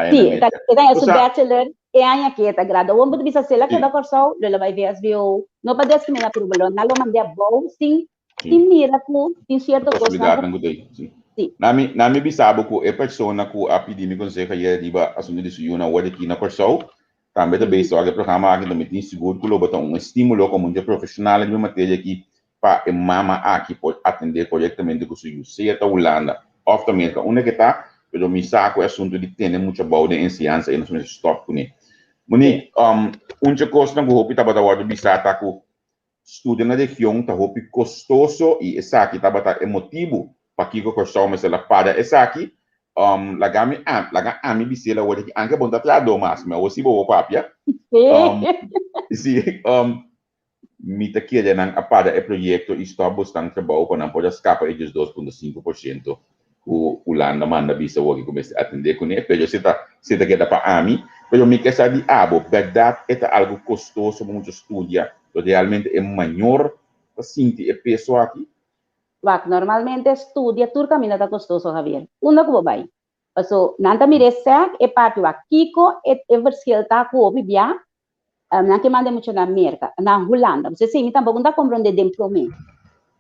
Sim, tá su bachelor e anha que tá grado. O homem bisa sela que da corso, lo vai ver as viu. No pa discriminar por balon, na lo mande bom, sim. Sim mira ku, sim certo possibilidade não gostei. Sim. Na mi bisabo ko e persona ku apidi mi consegue ya diba assunto de suyuna wadi ki na corso. Também também só que programa aqui também tem seguro que lo botar estímulo como um profissional de matéria aqui para mama aqui pode atender corretamente com suyo. Se tá Holanda, of América, onde que tá? Pero mi saco é assunto de ter muita boa de ensinança e não se stop com ele. Muni, coisa que eu hope tava da hora bisa tá com estudo na região tá hope custoso e essa aqui tava tá emotivo para que o curso mas ela para essa aqui lagami bisela hora que anche bom tá claro mas você boa papia. Mi ta quede nang apada e proyecto e está bastante trabalho para não poder escapar de 2,5%. O Holanda manda bisa wagi comece a atender com ele, pero se tá queda para mim, pero me quer saber verdade é algo custoso muito estudar, realmente é maior paciente é peso aqui. Normalmente estudia tur caminho tá custoso, Javier. Uma que vai. So, nanta mire sec e parte wa kiko e verschil tá com bibia. Não que manda muito na América, na Holanda. Você sim, então vamos dar compreender de employment.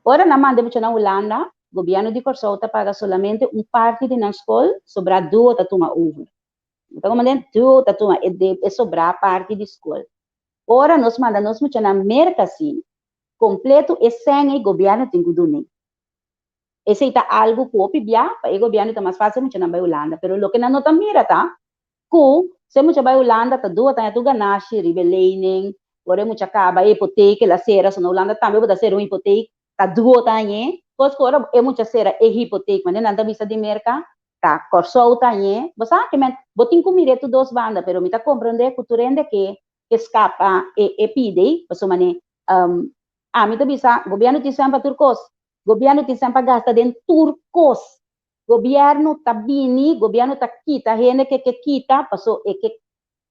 Ora, na manda muito na Holanda, o governo de Corsota paga solamente parte de na escola, sobra 2 tatuma over. Então, como dentro 2 tatuma é sobrar parte de escola. Ora, nós mandamos muito na América, sim, completo e sem o governo tem que doar. Esse é algo que o PIBA, o governo está mais fácil muito na Holanda, pero o que não nota mira, tá? Que se muito na Holanda, tá 2 tá tu ganache, rebellion, ora muito acaba hipoteca, la sera, so na Holanda também pode ser hipoteca, tá 2 tá aí, pois ora é muito sera é hipoteca, mas não anda vista de América, tá corso tá aí, você que men, botin comire tu 2 bandas, pero me tá compreender que tu rende que escapa e pide, pois mane me tá bisa, governo te sempre turcos, governo te sempre gasta dentro turcos. Governo tá bini, governo tá quita, gente que quita, passou e que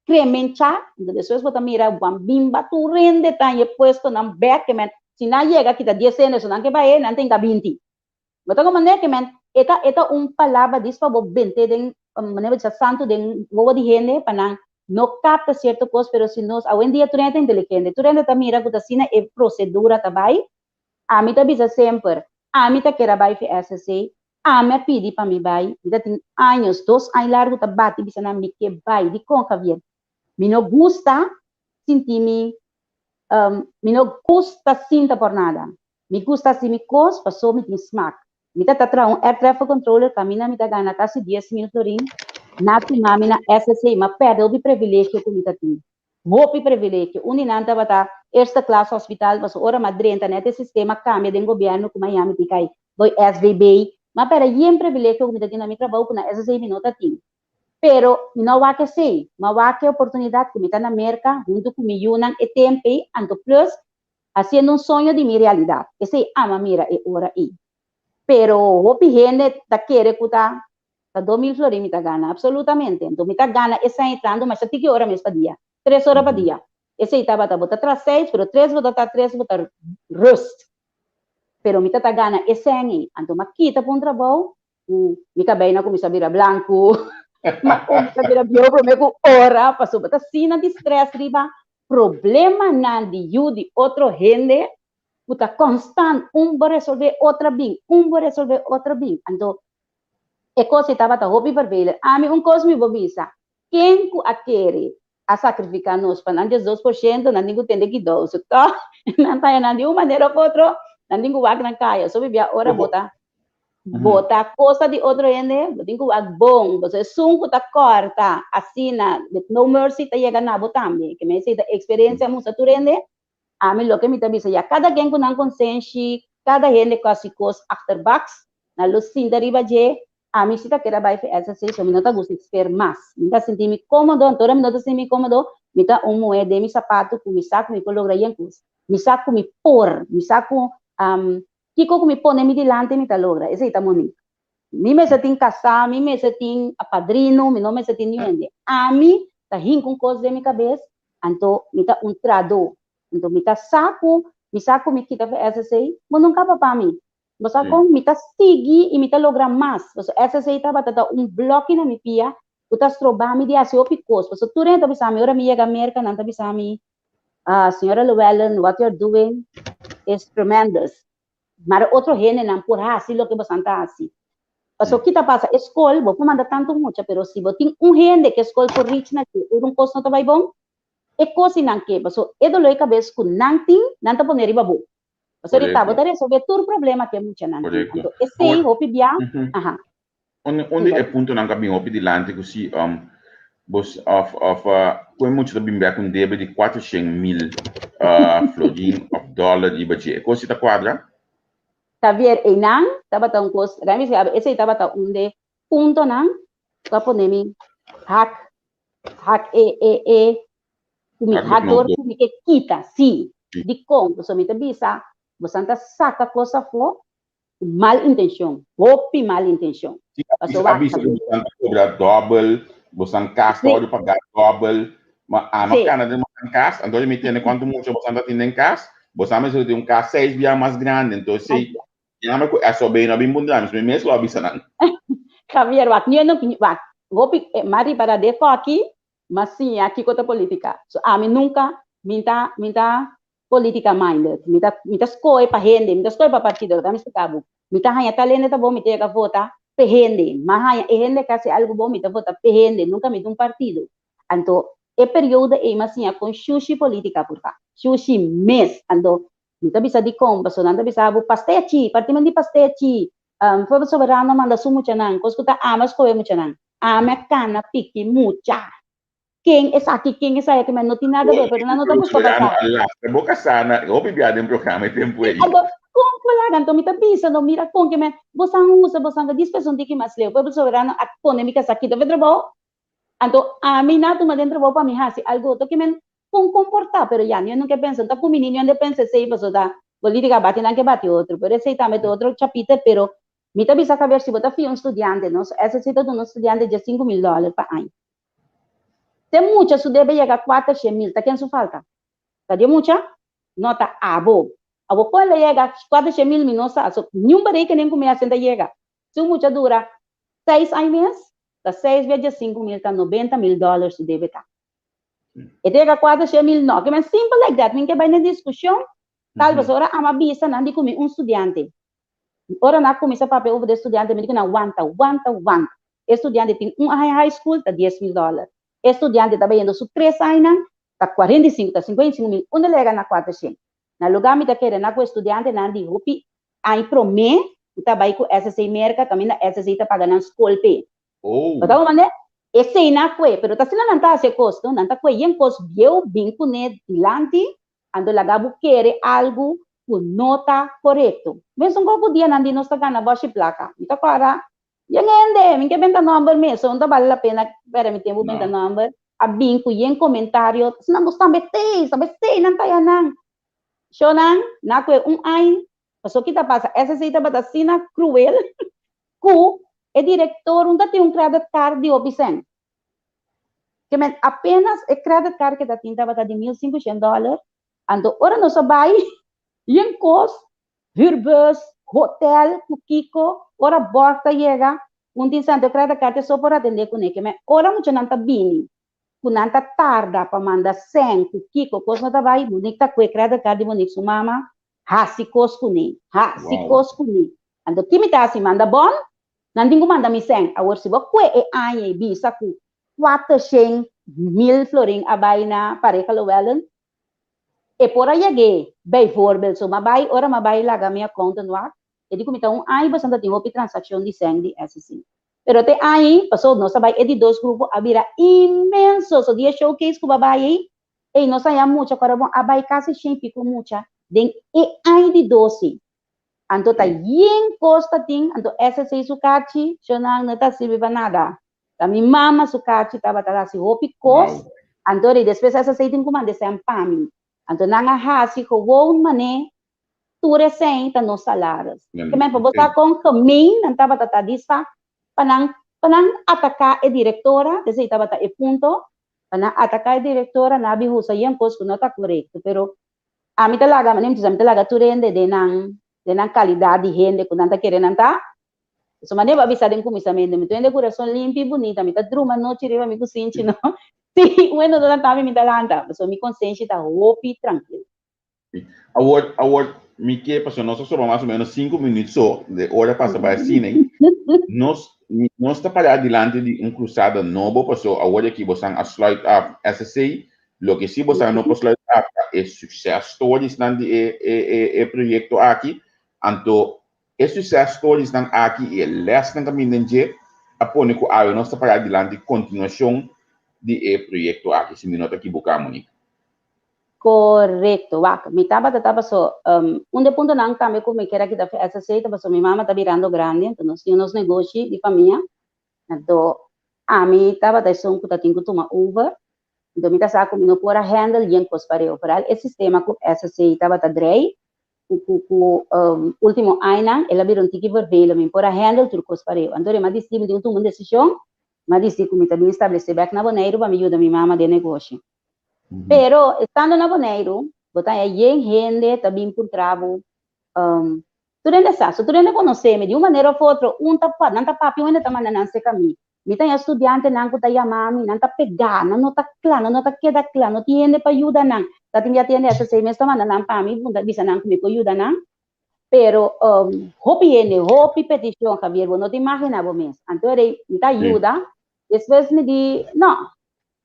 cremencha, depois você mira, bimba, tu rende tá e puesto na back, men, se não chega aqui tá 10 anos, não que vai, não tem 20. Mas como maneira que men, eta palavra diz para você bente den, maneira de santo den, boa de gente, para não capta certo coisa, pero se nós, hoje em dia tu rende inteligente, tu rende tá mira, que tá sina e procedura tá vai, a mim tá bisa sempre, a mim tá queira vai fi SSC, a me pedi para me vai, ainda tem anos, 2 anos largo tá bate, bisa na me que vai, de conca bien. Me não gusta sentir-me, me não gusta sinta por nada. Me gusta se me cos, passou me tem smack. Me tá tra um air traffic controller, camina me tá ganha quase 10 minutos rim, na mami na SSC, mas perde o privilégio que me tá tem. Vou privilégio, uninanta bata, esta classe hospital, mas ora Madrid, nesse sistema cambia do governo, como Miami te cai, do SVB, mas para aí privilégio que me tem na minha trabalho na SSC me nota tem. Pero não vai que sei, mas vai que oportunidade que me tá na América, junto com me unan e tempo, anto plus, haciendo um sonho de minha realidade. Esse ama mira e ora aí. Pero o gente tá querer que tá 2.000 flores me tá gana, absolutamente. Então me tá gana essa entrando, mas até que hora me está dia? 3 horas para dia. Esse aí tá bota atrás 6, pero 3 bota 3 bota rust. Pero me tá gana esse aí. Então maquita para um trabalho, me cabei na comissão vira branco. Mas como está vira bio, me com hora, passou bota sina de stress riba. Problema não de you de outro gente, puta constante, vai resolver outra bem, vai resolver outra bem. Então, é coisa que estava hobby para ver. A mim coisa me bobisa. Quem que a quer a sacrificar nos para antes 2%, não ninguém tem que 12, tá? Não tá de uma maneira ou outra, não ninguém vai na caia, só vivia hora bota coisa de outro ende, ninguém vai bom, você sunco tá corta, assina, with no mercy tá chega na botambe, que me sei da experiência musa tu rende, a mim lo que me tá bisa, cada quem com não consciência, cada gente com as coisas after box, na luz sim da riba je, a mim se tá queira vai essa sessão, me não tá gostando de esperar mais, me tá sentindo cômodo, então me não tá sentindo cômodo, me tá moeda mi sapato, com mi saco, me coloca aí mi saco, me por, mi saco, Kiko kung mi pone mi dilante mi talogra, ese ita moni. Mi me setin casar, mi me setin apadrino, mi no me setin niende. A mi ta hin kung cos de mi cabeça, anto mi ta un trado, anto mi ta saco mi kita fe SSA, mo non kapa pa mi. Basta kung mi ta sigi e mi ta logra mas. Basta SSA ta bata un bloque na mi pia, uta stroba mi di asio picos. Basta tu rin tabi sami, ora mi yega America, nan tabi sami, Senhora Llewellyn, what you're doing is tremendous. Mas outro gene não por assim lo que você anda assim. Então kita passa escola, vou mandar tanto muito, pero se você tem gene que escola por rich na que um costo não vai bom, é coisa não que, então é do loi cabeça com não tem, não tá poner riba bom. Então ele tá botando resolver todo problema que muito não. Então esse aí hopi bia, onde é ponto não cabe hopi dilante que se bos foi muito também bem com débito de 400.000 florins of dollar de budget. Coisa tá quadra? Javier Enang, taba taong kos, kami sabi, ese taba taong de punto nang, kapo nemi hack kumihador kumike kita, si, di kong, so mita bisa, bosanta saca cosa fo, mal intención, hopi mal intención. Bisa bosanta cobrar double, bosanta casta de pagar double, mas kana de bosanta casta, então me tiene quanto mucho bosanta tiene en casa, bosanta me tiene un casa 6 via más grande, entonces Yama ko aso be na bimbun dami me mes lo bisa nan. Javier wak niyo no wak gopi mari para defo aqui, mas sim aqui kota política. So ami nunca minta política minded. Minta skoi pa hende, minta skoi pa partido, dami sa cabo. Minta hanya talento ta bo mite ka vota pe hende. Mahaya e hende kasi algo bo mita vota pe hende, nunca mita un partido. Anto e período e masinha com xuxi política por cá. Xuxi mes ando Mita bisa di kong, baso nanda bisa bu pastechi, parti man di pastechi, foi soberano manda su mucha nang, kos kuta amas ko e mucha nang, ame kana piki mucha. King es aqui, king es aí, que não tem nada a ver, pero não estamos conversando. Boca sana, eu bebi em programa tempo aí. Agora, como colega, então mita bisa, não mira com que me, você usa, você dispersão de que mais leu, foi soberano a polêmica aqui do vedrebo. Então, a mim não toma dentro bo para mim hasi algo to que me com comportar, pero ya yo nunca penso, tá com menino onde pensa sei, pessoa da política bate não que bate outro, pero esse também é outro chapiter, pero me tá bisa saber se você foi estudante, não, essa se todo estudante de $5,000 para ano. Tem muita, su deve chegar a 400.000, tá quem su falta? Tá de muita? Nota abo quando chega 400.000 minosa, so nenhum barei que nem começa a chegar. Se muita dura 6 anos, tá 6 vezes 5.000, tá $90,000 su deve estar. E chega 400.000 não, que é simple like that, ninguém vai na discussão, talvez ora ama bisa não de comer estudante. Ora na comissa papel de estudante, me digo na one. Estudante tem high school, tá $10,000. Estudante tá vendo su 3 anos, tá 45, tá 55.000, onde lega na 400. Na lugar me tá querendo na com estudante não de rupi, aí promê, tá vai com SSA merca, também na SSA tá pagando escolpe. Então, mané, esse aí não foi, pero tá sendo não tá esse custo, não tá foi, em custo eu vim com ele dilante, ando lagabo querer algo com nota correto. Mesmo um pouco dia não de nós tá ganhando baixa placa, então para yang ende, minha benta number mesmo, não vale a pena, para me tempo benta number, a binco e em comentário, se não gostar betei, não tá yanang. Shonan, na que ai, passou que tá passa, essa seita batacina cruel, cu é diretor, tem credit card de opção. Que men apenas é credit card que tá tinta bata de $1,500, ando ora não sabai, yang cos, hurbus, hotel, kiko, ora borta chega, tem santo credit card só para atender com ele, que men ora muito não tá bini, kunanta tarda para mandar 100, kiko, cos não tá vai, bonita com credit card bonita su mama, hasi cos com ele, ando que me tá assim manda bom, nanti ko manda mi 100, awar si ba kwe e anye bisa ku 400 1000 floring abay na pareha lawelen. E por aí é bijvoorbeeld, so mabay, ora mabay laga minha conta no ar, e di kumita ay bastante tingo pi transaksyon di seng di SSC. Pero te ay, pasod no, sabay, e di dos grupo abira imenso, so dia showcase ko babay, e no saya mucha, para bom abay kasi shape ko mucha, den e ay di dosi. Anto ta yen costa ting, anto SSC sukachi, shonang nata silbi pa nada. Ta mi mama sukachi, taba tada si hopi kos, anto re, después SSC ting kumande sa pami. Anto nanga hasi gewoon mane ture sem ta no salários. Que me botar com caminho, não tava tata disa, panang atacar a diretora, desse tava ta e punto, panang atacar a diretora na bihusa yan pos que não tá correto, pero a mim talaga, manem tizam talaga turende de nang qualidade de rende que não tá querendo anta. So manem avisa den comissamento, me tende coração limpo e bonita, me tá druma no tiriva me cosinchi no. Sim, bueno, não tá me talanta, so mi consciência tá hopi tranquilo. Agora, me que passou, nós só mais ou menos 5 minutos só, de hora passa para assim, né? Nós está para adiante de cruzada novo, passou agora que você a slide up SSC, lo que se você não pode slide up é success stories nan de projeto aqui, então success stories nan aqui é less nan caminho de apone com a nós está para adiante continuação de projeto aqui, se me nota equivocamos, Monique. Correcto, vaca. Mi taba so, un punto nang kami ko me kera kita SSC, taba so mi mama tá virando grande, então nós tínhamos negócio de família, então a mi taba da som que tá tinha que tomar over, então mi tá sa ko no pora handle yen pos para operar esse sistema com SSC taba tá drei, último ano ela virou tiki vermelho, mi pora handle tur pos para eu, então ma disse de um tomar decisão, ma disse que mi tá bem estabelecer back na Bonaire para me ajudar mi mama de negócio. Pero estando na Bonaire, botaya yen gente também encontrava tu rende sa, tu rende conhecer-me de uma maneira ou outra, tapa, não tá papi, ainda tá mandando se caminho. Me tem estudante não que tá mami, não tá pegar, não tá claro, não tá queda claro, não tem para ajudar não. Tá tem essa 6 meses tá mandando para mim, bunda bisa não que me ajuda não. Pero hopi petição, Javier, não te imaginava mesmo. Então ele me ajuda, depois me diz, não.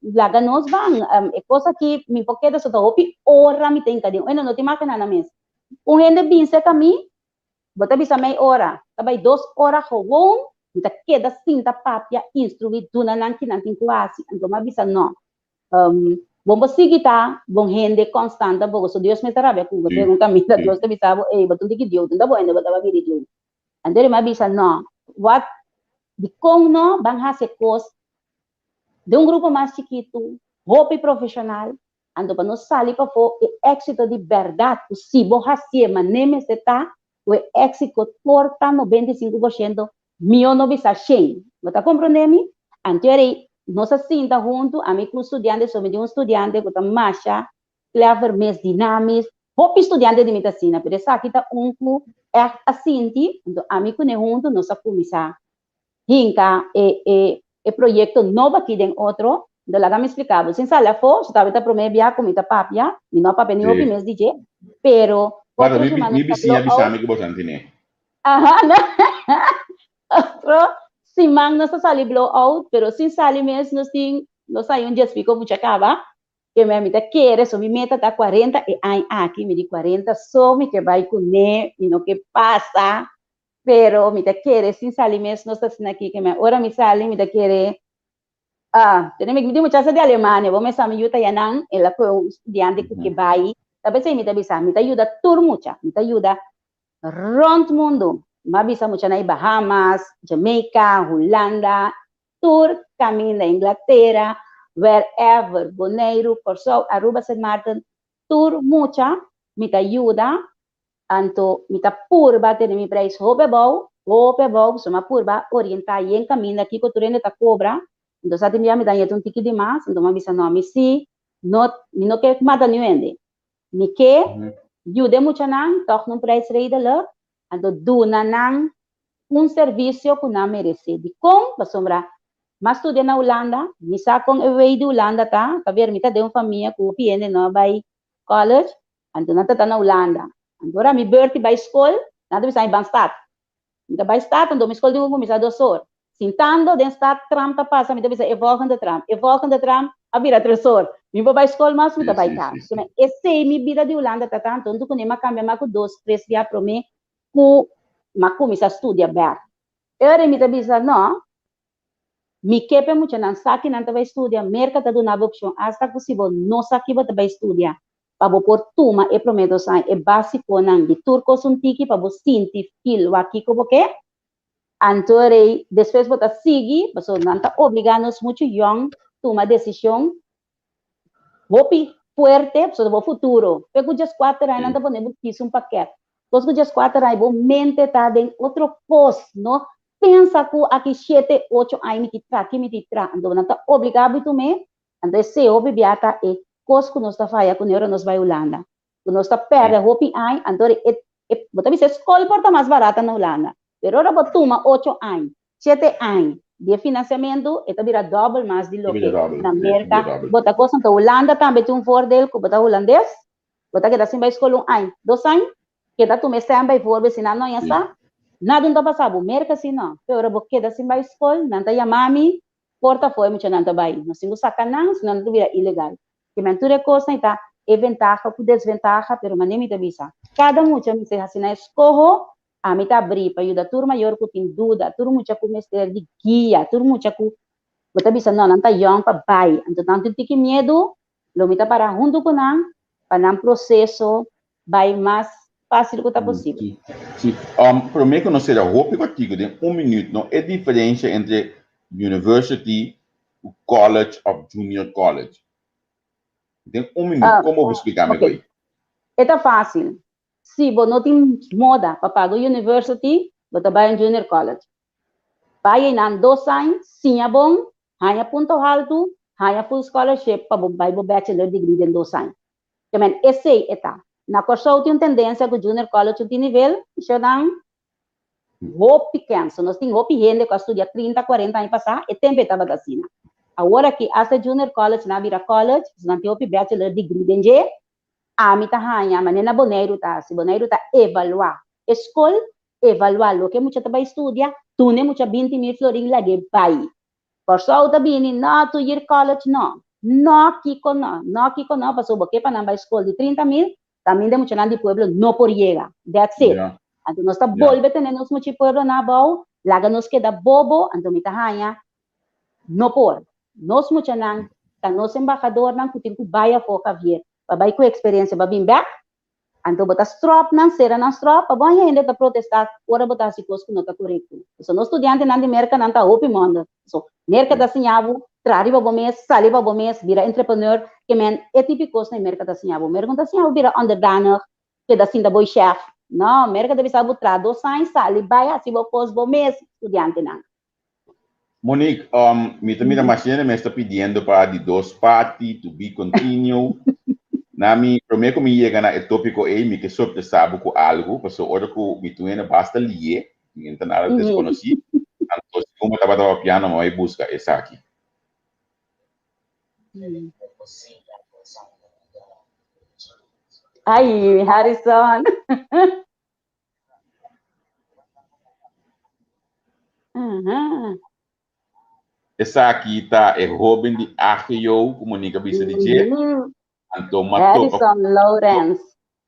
Laga nos bang, coisa que me porque da sota hopi ora me tem cadê, não te imagina na mesa. Gente binse kami, bota bisa meia hora, tabay 2 horas gewoon, kita queda cinta papia instruir tuna nang kinanting klase, então mabisa no. Bom kita, bom gente constante, bom so Deus me tarabia ku, pergunta mi, Deus te bisabo, batung diki Deus, tunda bo ende bota babiri Deus. Então mabisa no, what di kong no bang hase kos de um grupo mais chiquito, hopi profissional, ando para nós sair para fora, o êxito de verdade, o se você fazer, nem está, o êxito porta 95%, meu não bisa 100%. Você está compreendendo? Então, nós assim, junto, a mim com estudantes, somos de um estudante que está mais clever, mais dinâmico, hopi estudante de medicina, mas essa aqui está é assim, então, a mim com junto, nós começar, hinca, projeto novo aqui dentro outro, de lá me explicava, sem sala for, se estava para viajar com muita papia, e não papia nenhum mês DJ, pero para me vizinha bisame que você entende. Outro simang nós sali blow out, pero sem sali mês nós sai um dia fico muito acaba, que me meta querer, so me meta tá 40 e ai aqui me di 40, so me que vai com ne, e não que passa. Pero me te quiere sin salir mes no estás aquí que me ahora me sale me te quiere tenemos que muchas de Alemania vos me sabe yo te yanan el la estudiante que va ahí tal me te bisa me te ayuda tour mucha me te ayuda round mundo me bisa mucha en Bahamas Jamaica Holanda tour camina Inglaterra wherever Bonaire Curaçao Aruba Saint Martin tour mucha me te ayuda anto mita purba tene mi preis hope bau soma purba orientar yen caminho aqui que tu rende ta cobra então sa te me dá um ticket de mais então me bisa no mi si no que mata ni ende mi que jude mucha nang toch no preis rede le anto duna nang serviço que na merece de com basombra mas estudia na Holanda mi sa com away de Holanda ta ver mita de família que piende no by college anto na ta na Holanda. Agora, mi birthday by school, nada bisa ibang stat. Mita by stat, ando mi school di mo misa 2 horas. Sintando, den stat, tram ta passa, mita bisa volgende tram. abira tresor. Mi vai escola mas mi vai cá. Sim. Esse mi vida de Holanda tá tanto, onde quando eu cambia maco 2, 3 dias para mim, ku maco mi sa studia back. Era mi bisa no, mi kepe mucho nan saki nan vai studia, merca tá dando opção, hasta possível não saki vai studia. Para por tuma e prometo sai é básico nan de turco suntiki para você sentir feel aqui como que Antore, depois bota seguir, mas não está obrigando-nos muito young tomar decisão, hopi fuerte, sobre o futuro. Pego just 4 anos, não está podendo fazer um paquete. Então, just 4 anos, a mente está em outro posto, não? Pensa que aqui 7, 8 anos me tira, então não está obrigado a tomar, então se o bebê está é coisa que nós está fazendo, quando nós vai Holanda. Quando nós está perdendo hopi ano, então bota a escola porta mais barata na Holanda. Pero ahora toma 8 años, 7 años de financiamento, esto vira doble más de lo que en América. Bota cosa en Holanda también tiene un fordel, que bota holandés, bota que da sin va a escola 1 año, 2 años, que da tu mes também por ver si no ya está. Nada não passa, o merca assim não. Pero ahora que da sin va a escola, nanta ya mami, porta foi mucho nanta vai. No singo sacanão, senão não vira ilegal. Que mentura cosa está é ventaja com desventaja, pero manem te avisa. Cada mucha me se assim na escola. A mim tá abrir para ajudar turma maior que tem dúvida, turma muita com mestre de guia, turma muita com você bisa não tá young para bai, então não tem que medo, lo mita para junto com não, para não processo vai mais fácil que tá possível. Sim. Para mim conhecer a roupa contigo de 1 minuto, não é diferença entre university, college ou junior college. Tem 1 minuto, como vou explicar melhor aí? É fácil. Se você não tem moda para pagar university, você vai em junior college. Vai em 2 anos, sim é bom, ganha ponto alto, ganha full scholarship para vai para bachelor degree em 2 anos. Também esse é tá. Na curso tem tendência que o junior college tem nível, já não hope pequeno, nós temos hope gente que estuda 30, 40 anos passar, e tempo estava assim. Agora que essa junior college na vira college, não tem hope bachelor degree em G, a mim tá ranha, mas na boneiro tá, se boneiro tá evaluar, escola evaluar o que muita vai estudar, tu nem muita 20.000 florin lagi vai. Por só tá bem, não tu ir college não kiko não, passou porque para não vai escola de 30.000, também de muita não de pueblo não por llegar, that's it. Então nós tá volve tendo muito pueblo na bau, laga nos queda bobo, então me tá ranha, não por, nós muita não, tá nós embaixador não que tem que vai a foca vir. Babai com experiência para vir back, então botar strop não será não strop, para bom ainda tá protestar, ora botar se coisa que não tá correto. So no estudante não de merca não tá open mundo, so merca da sinhavo, trari para mês, sali para mês, vira entrepreneur, que men é típico na merca da sinhavo, merca da sinhavo vira underdaner, que da sin da boy chef, não, merca deve saber tra 2 anos, sali vai assim vou pos bom mês, estudante não. Monique, mira machine me está pedindo para de 2 partes, to be continue. Nami, primeiro que me chega na tópico aí, me que sobre sabe com algo, porque hora que me tuena basta lie, então nada desconhecido. Então, como estava piano, mas busca essa aqui. Ai, Harrison. Essa aqui tá é Robin de Arqueo, como Nica bisa dizer. Harrison Lawrence.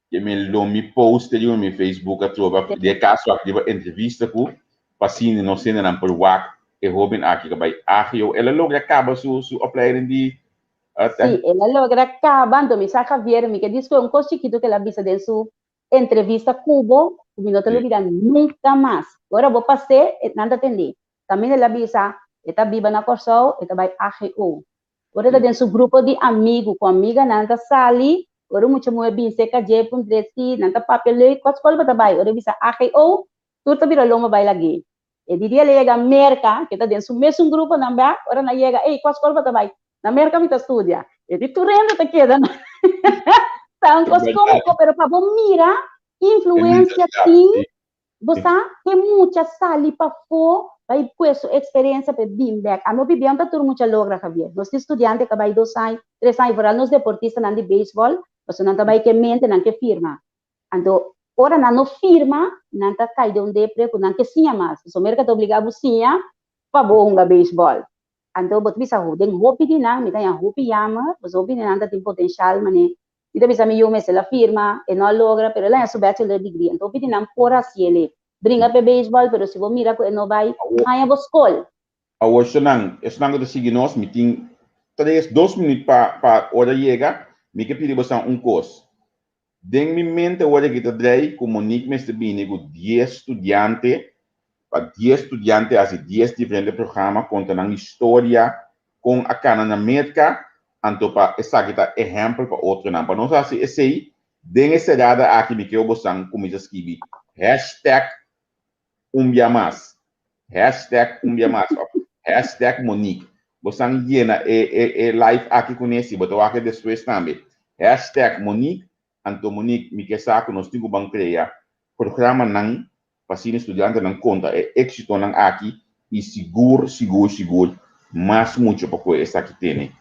Que me post ali no meu Facebook, a trova de caso aqui de entrevista com paciente não sendo não por WhatsApp, é Robin aqui que vai Arqueo. Ela logo acaba sua opleiding de Sim, ela logra acabando, me saca ver, me que diz foi coisa chiquito que ela visa de sua entrevista Cubo, o minuto não vira nunca mais. Agora vou passar, nada atender. Também ela visa, está viva na Corsol, está vai AGO. Agora está dentro do grupo de amigos, com amiga, nada sali, agora muito muito bem, seca de puntresi, nada papel, quase escola está vai, agora visa AGO, tudo vira loma vai lagi. E diria lega merca, que está dentro do mesmo grupo, namba, agora na chega, ei, quase escola está vai. Na América me estudia. E di tu rende te queda. Então, como pero para mira, influência tem, você tem muita sali para fora, vai com essa experiência para vir back. A meu bibião tá tudo muito logra, Javier. Nós estudantes que vai 2 anos, 3 anos, para nós deportistas não de beisebol, você não vai que mente, não que firma. Então, ora não firma, não tá caído um depre, não que sim mais. O América tá obrigado sim para bom beisebol. Então, bot bisa ho, den hopi dinang, mita yang hopi yama, bos hopi dinang ta tem potencial mane. Mita bisa mi yume se la firma, e non logra, pero la su bachelor degree. Então, hopi dinang pora siele. Bringa pe baseball, pero se vo mira ko no vai, haya vo skol. Awo senang, senang de seguir nós, meeting 2 minutos para hora chega, me que pedir você curso. Den mi mente hora que te drei, comunique me este bine com 10 estudiantes, para 10 estudiantes, assim 10 diferentes programas, contando história com a cana na América, então para essa kita exemplo para outro não. Para nós assim, esse aí, den essa dada aqui me que eu bosan começa a escrever #umbiamas, #umbiamas, #Monique. Você llena live aqui com esse, botou aqui depois também. #Monique, então Monique, me que saco, nós temos que criar programa não, para ser estudante não conta, é êxito não aqui, e seguro, mas muito para coisa essa aqui tem.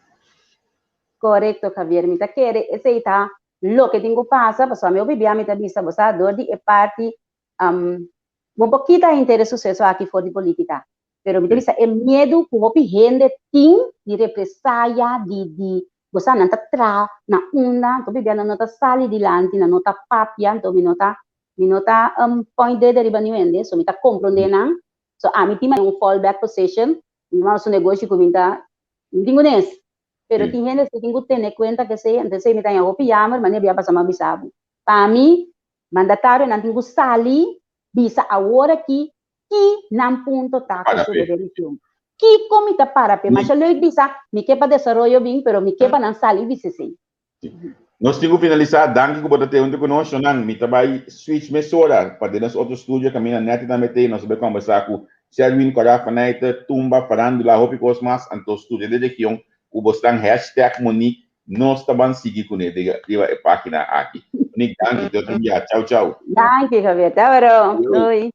Correcto, Javier. Mita quere, esse aí tá, lo que tenho passa, pessoal, meu bebê, mita bisa, você dor de parte, um pouquinho de interesse sucesso aqui fora de política. Pero mita bisa, é medo que o gente tem de represália, de você não tá tra, na onda, então bebê não tá sali dilante, não tá papia, então me nota point de deriva ni wende, so mita compreende não, so a mim tem fallback position, mas o negócio que mita, não tenho nesse. Pero tem gente que tem que ter conta que se antes se me tem o pijama, mas nem passa mais bisabo. Para mim, mandatário não tem que sair bisa agora que não ponto tá com sua delícia. Que comita para pe, mas eu bisa me que para desenvolver bem, pero me que para não sair bisa sim. Nós temos que finalizar, danke por ter um conosco, não, me trabalho switch mesora para dentro outro estúdio, caminha net da mete, nós vamos conversar com Sherwin Corafanete, Tumba, Farandula, Hopi Cosmas, anto estúdio de região. O bostang #Monique, nós também seguimos com ele, diga a página aqui. Monique, danke, tchau, tchau. Danke, Javier, tá bom. Oi.